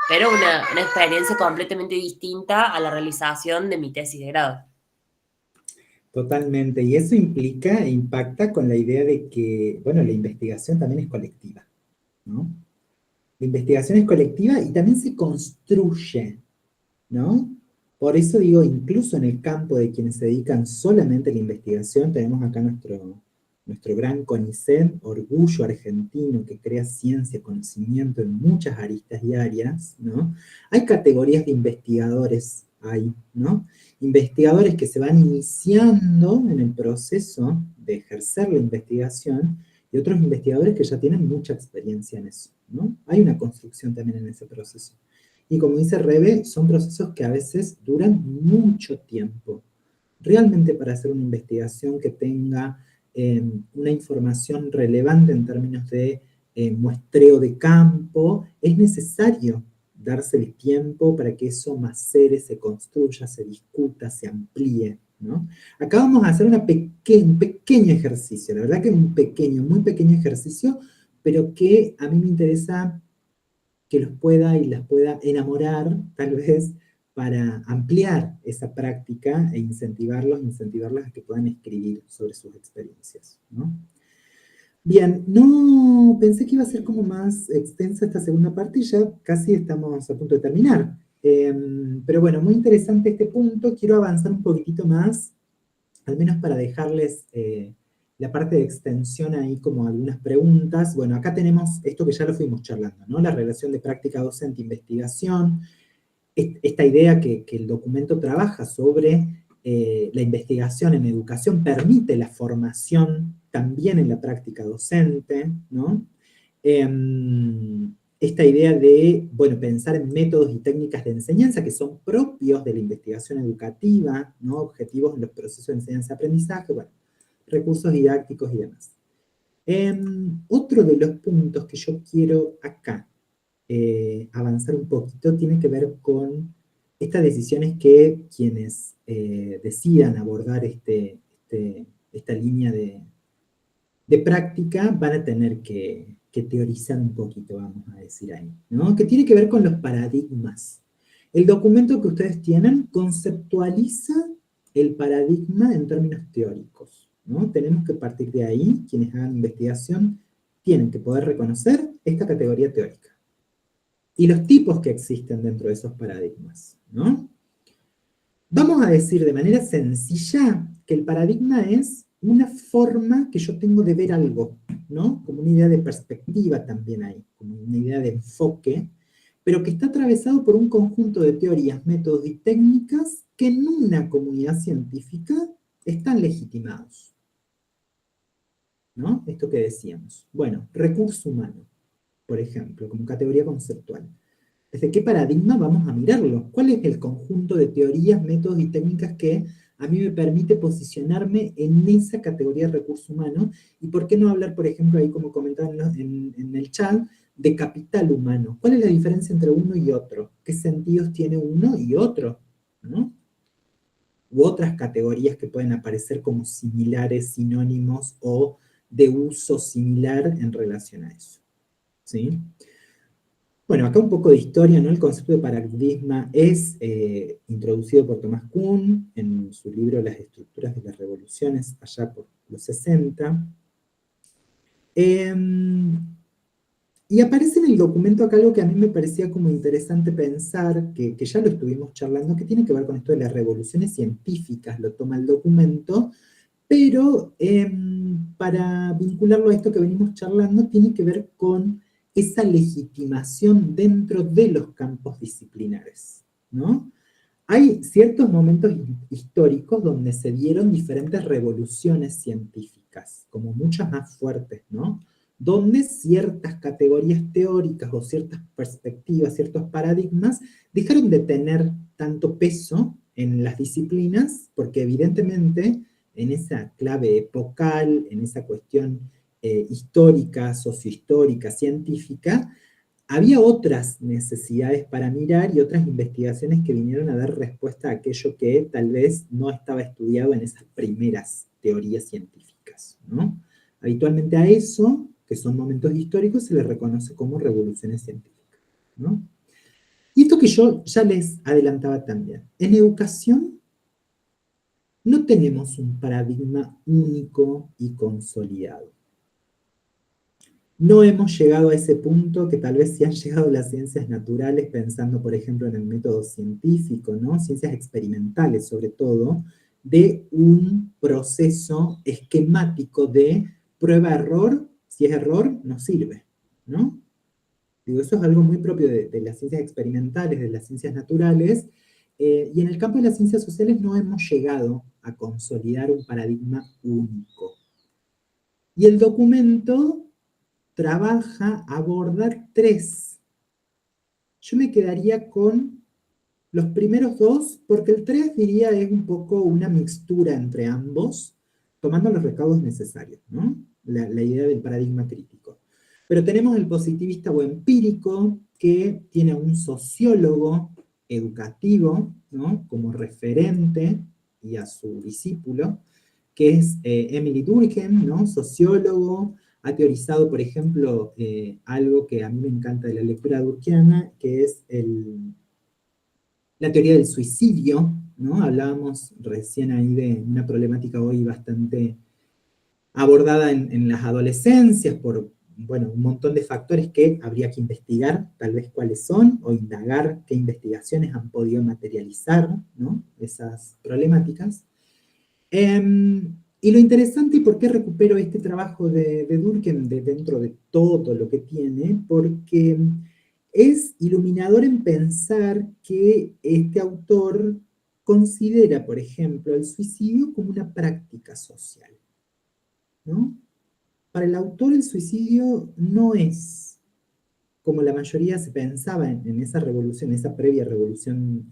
[SPEAKER 2] Pero una experiencia completamente distinta a la realización de mi tesis de grado.
[SPEAKER 1] Totalmente, y eso implica e impacta con la idea de que, bueno, la investigación también es colectiva, ¿no? La investigación es colectiva y también se construye, ¿no? Por eso digo, incluso en el campo de quienes se dedican solamente a la investigación, tenemos acá nuestro gran CONICET, orgullo argentino que crea ciencia, conocimiento en muchas aristas y áreas, ¿no? Hay categorías de investigadores ahí, ¿no? Investigadores que se van iniciando en el proceso de ejercer la investigación y otros investigadores que ya tienen mucha experiencia en eso, ¿no? Hay una construcción también en ese proceso. Y como dice Rebe, son procesos que a veces duran mucho tiempo. Realmente para hacer una investigación que tenga una información relevante en términos de muestreo de campo, es necesario darse el tiempo para que eso macere, se construya, se discuta, se amplíe, ¿no? Acá vamos a hacer un pequeño ejercicio, la verdad que un pequeño, muy pequeño ejercicio, pero que a mí me interesa que los pueda y las pueda enamorar, tal vez, para ampliar esa práctica e incentivarlas a que puedan escribir sobre sus experiencias, ¿no? Bien, no pensé que iba a ser como más extensa esta segunda parte y ya casi estamos a punto de terminar. Pero bueno, muy interesante este punto. Quiero avanzar un poquitito más, al menos para dejarles la parte de extensión ahí como algunas preguntas. Bueno, acá tenemos esto que ya lo fuimos charlando, ¿no? La relación de práctica docente-investigación, esta idea que el documento trabaja sobre la investigación en educación permite la formación también en la práctica docente, ¿no? Esta idea de, bueno, pensar en métodos y técnicas de enseñanza que son propios de la investigación educativa, ¿no? Objetivos en los procesos de enseñanza-aprendizaje, bueno, recursos didácticos y demás. Otro de los puntos que yo quiero acá avanzar un poquito tiene que ver con estas decisiones que quienes decidan abordar esta línea de práctica van a tener que teorizar un poquito, vamos a decir ahí, ¿no? Que tiene que ver con los paradigmas. El documento que ustedes tienen conceptualiza el paradigma en términos teóricos, ¿no? Tenemos que partir de ahí, quienes hagan investigación tienen que poder reconocer esta categoría teórica y los tipos que existen dentro de esos paradigmas, ¿no? Vamos a decir de manera sencilla que el paradigma es una forma que yo tengo de ver algo, ¿no? Como una idea de perspectiva también ahí, como una idea de enfoque, pero que está atravesado por un conjunto de teorías, métodos y técnicas que en una comunidad científica están legitimados, ¿no? Esto que decíamos. Bueno, recurso humano, por ejemplo, como categoría conceptual. ¿Desde qué paradigma vamos a mirarlo? ¿Cuál es el conjunto de teorías, métodos y técnicas que a mí me permite posicionarme en esa categoría de recurso humano? ¿Y por qué no hablar, por ejemplo, ahí como comentaban en el chat, de capital humano? ¿Cuál es la diferencia entre uno y otro? ¿Qué sentidos tiene uno y otro? ¿No? u otras categorías que pueden aparecer como similares, sinónimos o de uso similar en relación a eso, ¿sí? Bueno, acá un poco de historia, ¿no? El concepto de paradigma es introducido por Thomas Kuhn en su libro Las estructuras de las revoluciones, allá por los 60. Y aparece en el documento acá algo que a mí me parecía como interesante pensar, que ya lo estuvimos charlando, que tiene que ver con esto de las revoluciones científicas, lo toma el documento, pero para vincularlo a esto que venimos charlando, tiene que ver con esa legitimación dentro de los campos disciplinares, ¿no? Hay ciertos momentos históricos donde se dieron diferentes revoluciones científicas, como muchas más fuertes, ¿no? Donde ciertas categorías teóricas o ciertas perspectivas, ciertos paradigmas, dejaron de tener tanto peso en las disciplinas, porque evidentemente en esa clave epocal, en esa cuestión histórica, sociohistórica, científica, había otras necesidades para mirar y otras investigaciones que vinieron a dar respuesta a aquello que tal vez no estaba estudiado en esas primeras teorías científicas, ¿no? Habitualmente a eso, que son momentos históricos, se les reconoce como revoluciones científicas, ¿no? Y esto que yo ya les adelantaba también, en educación no tenemos un paradigma único y consolidado. No hemos llegado a ese punto que tal vez sí han llegado las ciencias naturales, pensando, por ejemplo, en el método científico, ¿no? Ciencias experimentales, sobre todo, de un proceso esquemático de prueba-error. Si es error, no sirve, ¿no? Digo, eso es algo muy propio de las ciencias experimentales, de las ciencias naturales, y en el campo de las ciencias sociales no hemos llegado a consolidar un paradigma único. Y el documento aborda 3. Yo me quedaría con los primeros 2, porque el 3 diría es un poco una mixtura entre ambos, tomando los recaudos necesarios, ¿no? La idea del paradigma crítico. Pero tenemos el positivista o empírico, que tiene a un sociólogo educativo, ¿no? Como referente, y a su discípulo, que es Emily Durkheim, ¿no? Sociólogo. Ha teorizado, por ejemplo, algo que a mí me encanta de la lectura durkheimiana, que es la teoría del suicidio, ¿no? Hablábamos recién ahí de una problemática hoy bastante abordada en las adolescencias por, bueno, un montón de factores que habría que investigar, tal vez cuáles son, o indagar qué investigaciones han podido materializar, ¿no? Esas problemáticas. Y lo interesante, y por qué recupero este trabajo de Durkheim dentro de todo lo que tiene, porque es iluminador en pensar que este autor considera, por ejemplo, el suicidio como una práctica social, ¿no? Para el autor el suicidio no es, como la mayoría se pensaba en esa revolución, esa previa revolución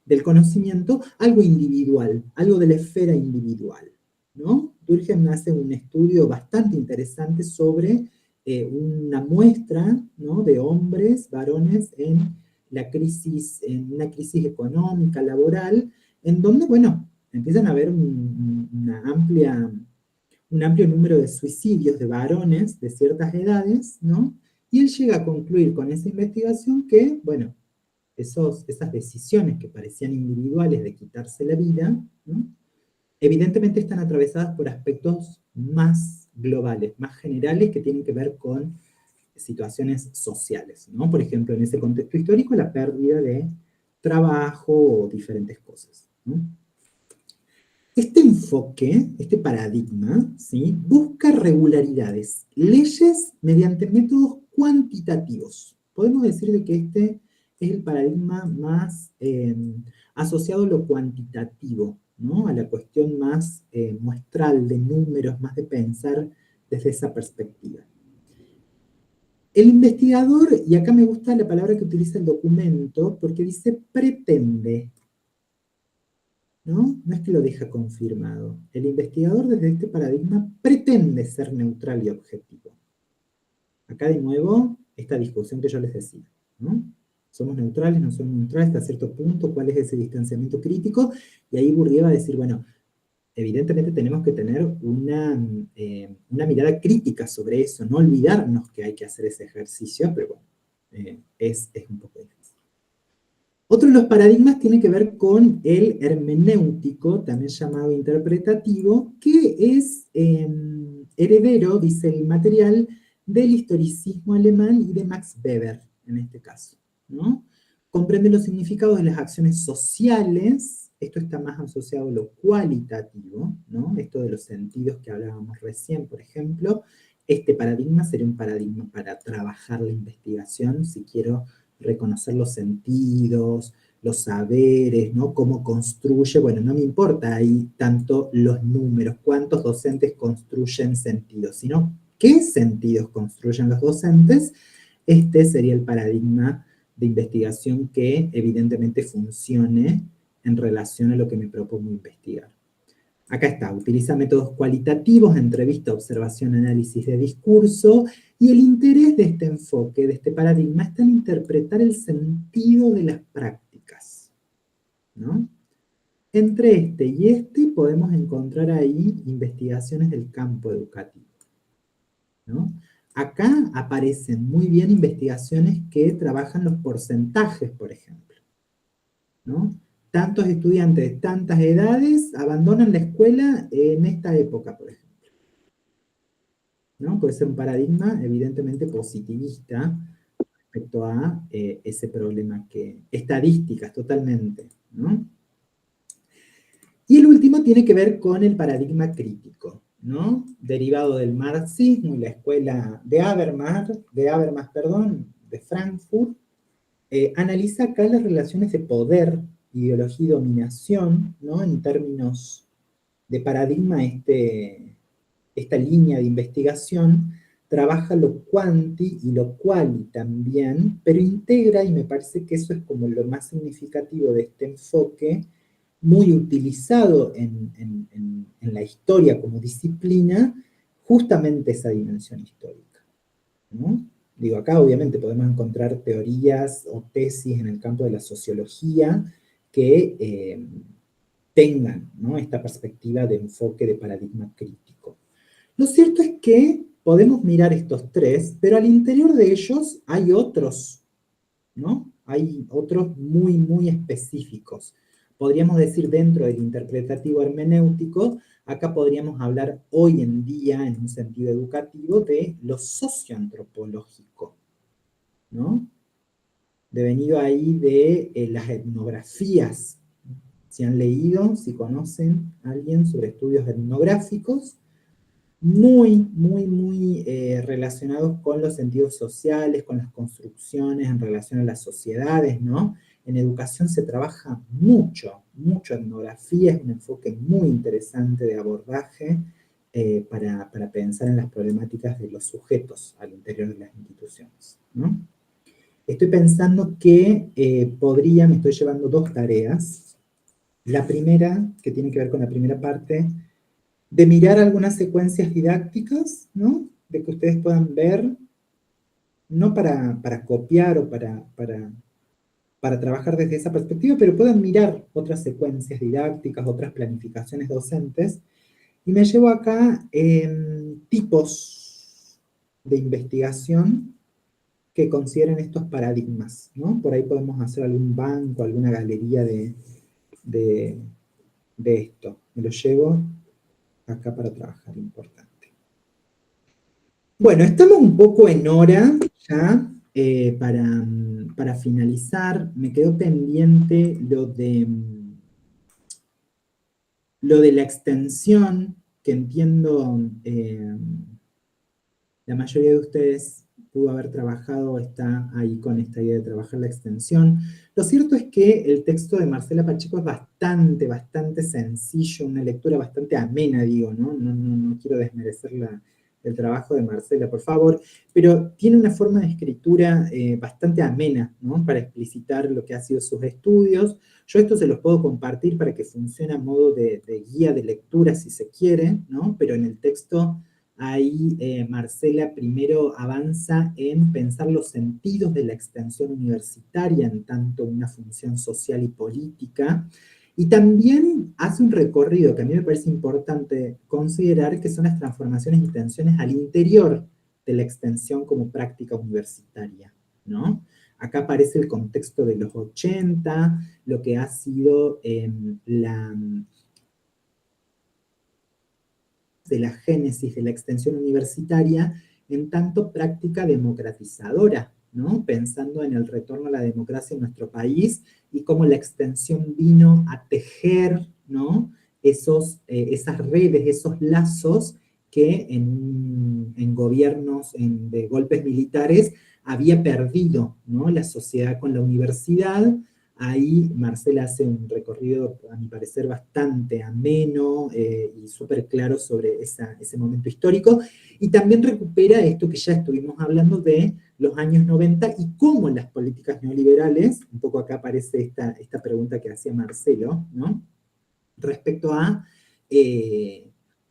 [SPEAKER 1] del conocimiento, algo individual, algo de la esfera individual, ¿no? Durkheim hace un estudio bastante interesante sobre una muestra, ¿no? De hombres, varones, en una crisis económica, laboral, en donde, bueno, empiezan a haber un amplio número de suicidios de varones de ciertas edades, ¿no? Y él llega a concluir con esa investigación que, bueno, esas decisiones que parecían individuales de quitarse la vida, ¿no? Evidentemente están atravesadas por aspectos más globales, más generales, que tienen que ver con situaciones sociales, ¿no? Por ejemplo, en ese contexto histórico, la pérdida de trabajo o diferentes cosas, ¿no? Este enfoque, este paradigma, ¿sí? Busca regularidades, leyes mediante métodos cuantitativos. Podemos decir de que este es el paradigma más asociado a lo cuantitativo, ¿no? A la cuestión más muestral, de números, más de pensar desde esa perspectiva. El investigador, y acá me gusta la palabra que utiliza el documento, porque dice pretende, ¿no? No es que lo deja confirmado. El investigador desde este paradigma pretende ser neutral y objetivo. Acá de nuevo, esta discusión que yo les decía, ¿no? ¿Somos neutrales? ¿No somos neutrales? ¿Hasta cierto punto? ¿Cuál es ese distanciamiento crítico? Y ahí Bourdieu va a decir, bueno, evidentemente tenemos que tener una mirada crítica sobre eso, no olvidarnos que hay que hacer ese ejercicio, pero bueno, es un poco difícil. Otro de los paradigmas tiene que ver con el hermenéutico, también llamado interpretativo, que es heredero, dice el material, del historicismo alemán y de Max Weber, en este caso, ¿no? Comprende los significados de las acciones sociales, esto está más asociado a lo cualitativo, ¿no? Esto de los sentidos que hablábamos recién, por ejemplo. Este paradigma sería un paradigma para trabajar la investigación, si quiero reconocer los sentidos, los saberes, ¿no? Cómo construye, bueno, no me importa ahí tanto los números, cuántos docentes construyen sentidos, sino qué sentidos construyen los docentes. Este sería el paradigma de investigación que evidentemente funcione en relación a lo que me propongo investigar. Acá está, utiliza métodos cualitativos, entrevista, observación, análisis de discurso, y el interés de este enfoque, de este paradigma, está en interpretar el sentido de las prácticas, ¿no? Entre este y este podemos encontrar ahí investigaciones del campo educativo, ¿no? Acá aparecen muy bien investigaciones que trabajan los porcentajes, por ejemplo, ¿no? Tantos estudiantes de tantas edades abandonan la escuela en esta época, por ejemplo, ¿no? Puede ser un paradigma evidentemente positivista respecto a ese problema estadísticas totalmente, ¿no? Y el último tiene que ver con el paradigma crítico, ¿no? Derivado del marxismo y la escuela de Habermas, de Frankfurt, analiza acá las relaciones de poder, ideología y dominación, ¿no? En términos de paradigma, esta línea de investigación trabaja lo quanti y lo quali también, pero integra, y me parece que eso es como lo más significativo de este enfoque, muy utilizado en la historia como disciplina, justamente esa dimensión histórica, ¿no? Digo, acá obviamente podemos encontrar teorías o tesis en el campo de la sociología que tengan, ¿no? Esta perspectiva de enfoque de paradigma crítico. Lo cierto es que podemos mirar estos tres, pero al interior de ellos hay otros, ¿no? Hay otros muy, muy específicos. Podríamos decir dentro del interpretativo hermenéutico, acá podríamos hablar hoy en día, en un sentido educativo, de lo socioantropológico, ¿no? Devenido ahí de las etnografías. Si han leído, si conocen a alguien sobre estudios etnográficos, muy, muy, muy relacionados con los sentidos sociales, con las construcciones en relación a las sociedades, ¿no? En educación se trabaja mucho etnografía, es un enfoque muy interesante de abordaje para pensar en las problemáticas de los sujetos al interior de las instituciones, ¿no? Estoy pensando que me estoy llevando dos tareas. La primera, que tiene que ver con la primera parte, de mirar algunas secuencias didácticas, ¿no? De que ustedes puedan ver, no para copiar o para trabajar desde esa perspectiva, pero puedan mirar otras secuencias didácticas, otras planificaciones docentes, y me llevo acá tipos de investigación que consideren estos paradigmas, ¿no? Por ahí podemos hacer algún banco, alguna galería de esto. Me lo llevo acá para trabajar, importante. Bueno, estamos un poco en hora ya para finalizar. Me quedó pendiente lo de la extensión, que entiendo la mayoría de ustedes pudo haber trabajado, está ahí con esta idea de trabajar la extensión. Lo cierto es que el texto de Marcela Pacheco es bastante sencillo, una lectura bastante amena, digo, ¿no? No quiero desmerecer el trabajo de Marcela, por favor, pero tiene una forma de escritura bastante amena, ¿no? Para explicitar lo que ha sido sus estudios. Yo esto se los puedo compartir para que funcione a modo de guía de lectura, si se quiere, ¿no? Pero en el texto Ahí Marcela primero avanza en pensar los sentidos de la extensión universitaria en tanto una función social y política, y también hace un recorrido que a mí me parece importante considerar, que son las transformaciones y tensiones al interior de la extensión como práctica universitaria, ¿no? Acá aparece el contexto de los 80, lo que ha sido de la génesis de la extensión universitaria en tanto práctica democratizadora, ¿no? Pensando en el retorno a la democracia en nuestro país y cómo la extensión vino a tejer, ¿no? Esas redes, esos lazos que en gobiernos de golpes militares había perdido, ¿no? La sociedad con la universidad. Ahí Marcela hace un recorrido, a mi parecer, bastante ameno y súper claro sobre ese momento histórico, y también recupera esto que ya estuvimos hablando de los años 90 y cómo las políticas neoliberales, un poco acá aparece esta pregunta que hacía Marcelo, ¿no? Respecto a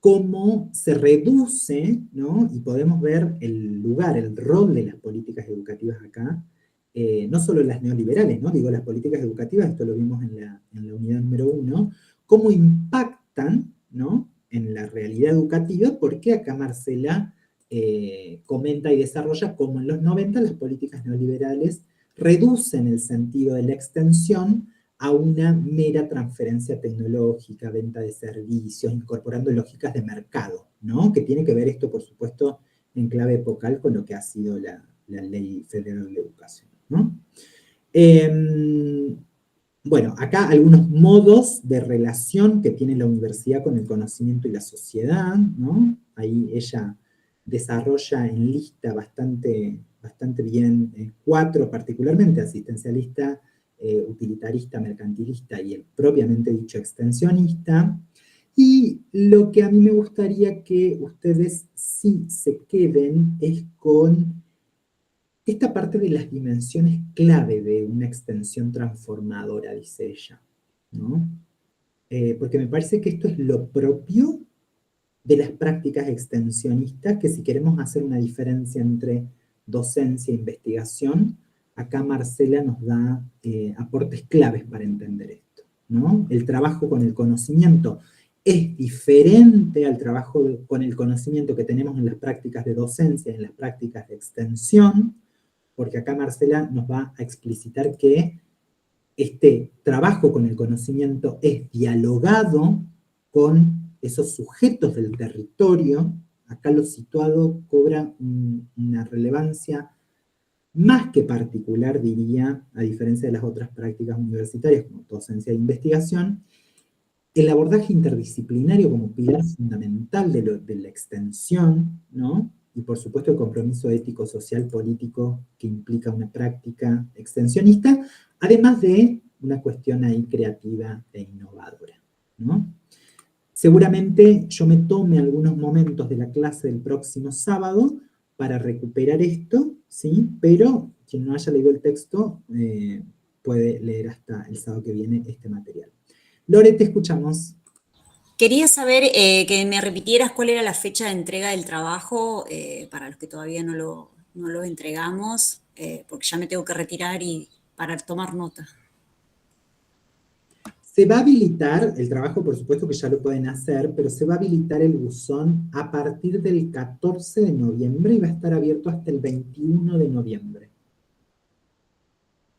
[SPEAKER 1] cómo se reduce, ¿no? Y podemos ver el lugar, el rol de las políticas educativas acá, no solo las neoliberales, ¿no? Digo, las políticas educativas, esto lo vimos en la unidad número 1, cómo impactan, ¿no? En la realidad educativa, porque acá Marcela comenta y desarrolla cómo en los 90 las políticas neoliberales reducen el sentido de la extensión a una mera transferencia tecnológica, venta de servicios, incorporando lógicas de mercado, ¿no? Que tiene que ver esto, por supuesto, en clave epocal con lo que ha sido la Ley Federal de Educación, ¿no? Bueno, acá algunos modos de relación que tiene la universidad con el conocimiento y la sociedad, ¿no? Ahí ella desarrolla en lista bastante bien 4, particularmente: asistencialista, utilitarista, mercantilista y el propiamente dicho extensionista. Y lo que a mí me gustaría que ustedes sí se queden es con esta parte de las dimensiones clave de una extensión transformadora, dice ella, ¿no? Porque me parece que esto es lo propio de las prácticas extensionistas, que si queremos hacer una diferencia entre docencia e investigación, acá Marcela nos da aportes claves para entender esto, ¿no? El trabajo con el conocimiento es diferente al trabajo con el conocimiento que tenemos en las prácticas de docencia, en las prácticas de extensión, porque acá Marcela nos va a explicitar que este trabajo con el conocimiento es dialogado con esos sujetos del territorio. Acá lo situado cobra una relevancia más que particular, diría, a diferencia de las otras prácticas universitarias como docencia e investigación. El abordaje interdisciplinario como pilar fundamental de la extensión, ¿no? Y por supuesto el compromiso ético, social, político que implica una práctica extensionista, además de una cuestión ahí creativa e innovadora, ¿no? Seguramente yo me tome algunos momentos de la clase del próximo sábado para recuperar esto, ¿sí? Pero quien no haya leído el texto puede leer hasta el sábado que viene este material. Lore, te escuchamos.
[SPEAKER 9] Quería saber que me repitieras cuál era la fecha de entrega del trabajo para los que todavía no lo entregamos, porque ya me tengo que retirar y para tomar nota.
[SPEAKER 1] Se va a habilitar, el trabajo por supuesto que ya lo pueden hacer, pero se va a habilitar el buzón a partir del 14 de noviembre y va a estar abierto hasta el 21 de noviembre.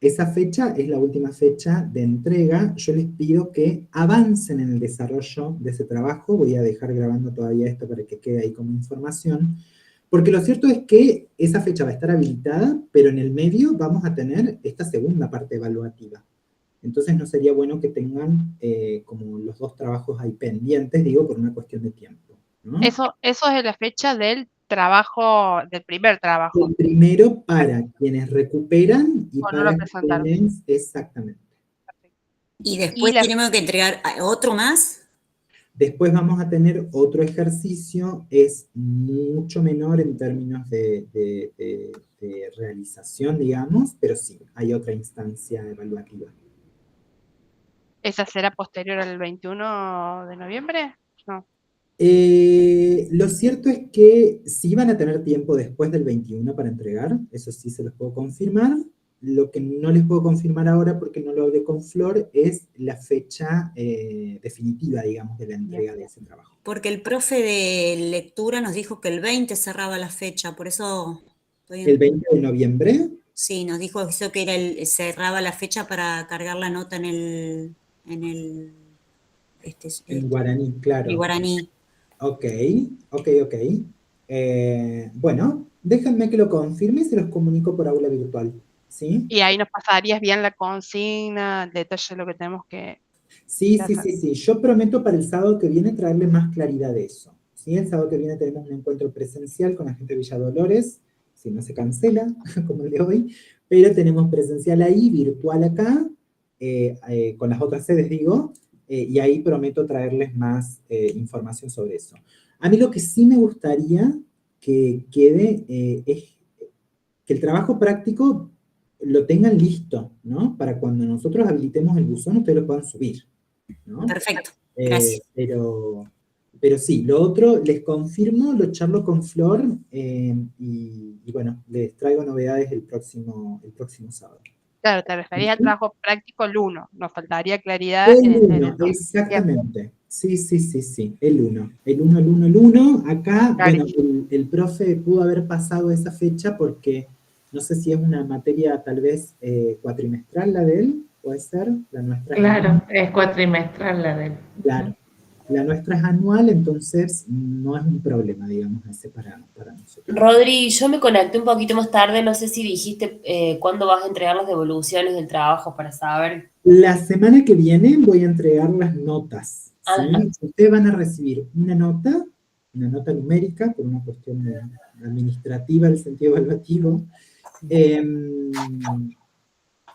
[SPEAKER 1] Esa fecha es la última fecha de entrega. Yo les pido que avancen en el desarrollo de ese trabajo. Voy a dejar grabando todavía esto para que quede ahí como información. Porque lo cierto es que esa fecha va a estar habilitada, pero en el medio vamos a tener esta segunda parte evaluativa. Entonces no sería bueno que tengan como los dos trabajos ahí pendientes, digo, por una cuestión de tiempo, ¿no?
[SPEAKER 6] Eso es la fecha del trabajo, del primer trabajo.
[SPEAKER 1] El primero para quienes recuperan y
[SPEAKER 6] O no
[SPEAKER 1] para
[SPEAKER 6] lo presentaron.
[SPEAKER 1] quienes, exactamente.
[SPEAKER 9] Y después tenemos que entregar otro más.
[SPEAKER 1] Después vamos a tener otro ejercicio, es mucho menor en términos de realización, digamos, pero sí, hay otra instancia evaluativa.
[SPEAKER 6] ¿Esa será posterior al 21 de noviembre? No.
[SPEAKER 1] Lo cierto es que sí van a tener tiempo después del 21 para entregar, eso sí se los puedo confirmar. Lo que no les puedo confirmar ahora, porque no lo hablé con Flor, es la fecha definitiva, digamos, de la entrega de ese trabajo.
[SPEAKER 9] Porque el profe de lectura nos dijo que el 20 cerraba la fecha, por eso...
[SPEAKER 1] ¿El 20 de noviembre?
[SPEAKER 9] Sí, nos dijo eso que era cerraba la fecha para cargar la nota en el
[SPEAKER 1] En guaraní, claro.
[SPEAKER 9] el guaraní.
[SPEAKER 1] Ok. Bueno, déjenme que lo confirme y se los comunico por aula virtual, ¿sí?
[SPEAKER 6] Y ahí nos pasarías bien la consigna, el detalle de lo que tenemos que...
[SPEAKER 1] Sí. Yo prometo para el sábado que viene traerle más claridad de eso, ¿sí? El sábado que viene tenemos un encuentro presencial con la gente de Villa Dolores, si no se cancela, como el de hoy, pero tenemos presencial ahí, virtual acá, con las otras sedes, digo, y ahí prometo traerles más información sobre eso. A mí lo que sí me gustaría que quede es que el trabajo práctico lo tengan listo, ¿no? Para cuando nosotros habilitemos el buzón, ustedes lo puedan subir, ¿no?
[SPEAKER 9] Perfecto, gracias.
[SPEAKER 1] Pero sí, lo otro, les confirmo, lo charlo con Flor, y bueno, les traigo novedades el próximo sábado.
[SPEAKER 6] Claro, te referías al trabajo práctico el 1, nos faltaría claridad
[SPEAKER 1] El
[SPEAKER 6] en el
[SPEAKER 1] 1,
[SPEAKER 6] 2.
[SPEAKER 1] exactamente. Sí, el 1. El 1. Acá,
[SPEAKER 6] Claro.
[SPEAKER 1] bueno, el profe pudo haber pasado esa fecha porque no sé si es una materia tal vez cuatrimestral la de él, puede ser, la nuestra.
[SPEAKER 4] Claro, es cuatrimestral la de él.
[SPEAKER 1] Claro, la nuestra es anual, entonces no es un problema, digamos, ese para nosotros.
[SPEAKER 2] Rodri, yo me conecté un poquito más tarde, no sé si dijiste cuándo vas a entregar las devoluciones del trabajo para saber.
[SPEAKER 1] La semana que viene voy a entregar las notas, ¿sí?
[SPEAKER 2] Ajá.
[SPEAKER 1] Ustedes van a recibir una nota numérica, por una cuestión administrativa del sentido evaluativo,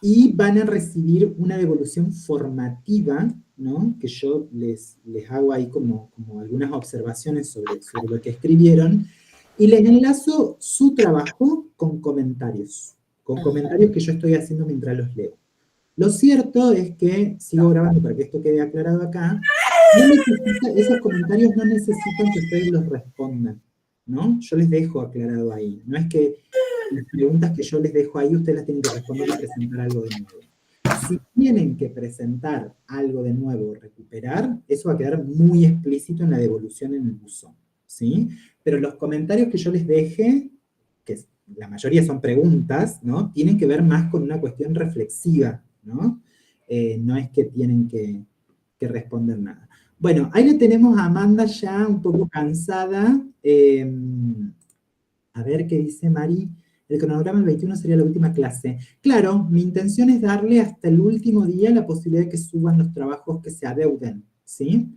[SPEAKER 1] y van a recibir una devolución formativa, ¿no? Que yo les hago ahí como algunas observaciones sobre lo que escribieron, y les enlazo su trabajo con comentarios que yo estoy haciendo mientras los leo. Lo cierto es que, sigo grabando para que esto quede aclarado acá, esos comentarios no necesitan que ustedes los respondan, ¿no? Yo les dejo aclarado ahí. No es que las preguntas que yo les dejo ahí, ustedes las tienen que responder y presentar algo de nuevo. Si tienen que presentar algo de nuevo o recuperar, eso va a quedar muy explícito en la devolución en el buzón, ¿sí? Pero los comentarios que yo les deje, que la mayoría son preguntas, ¿no? Tienen que ver más con una cuestión reflexiva, ¿no? No es que tienen que responder nada. Bueno, ahí le tenemos a Amanda ya un poco cansada. A ver qué dice Mari. El cronograma del 21 sería la última clase. Claro, mi intención es darle hasta el último día la posibilidad de que suban los trabajos que se adeuden, ¿sí?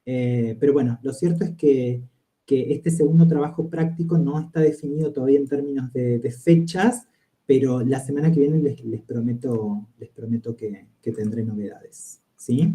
[SPEAKER 1] Pero bueno, lo cierto es que este segundo trabajo práctico no está definido todavía en términos de fechas, pero la semana que viene les prometo que tendré novedades, ¿sí?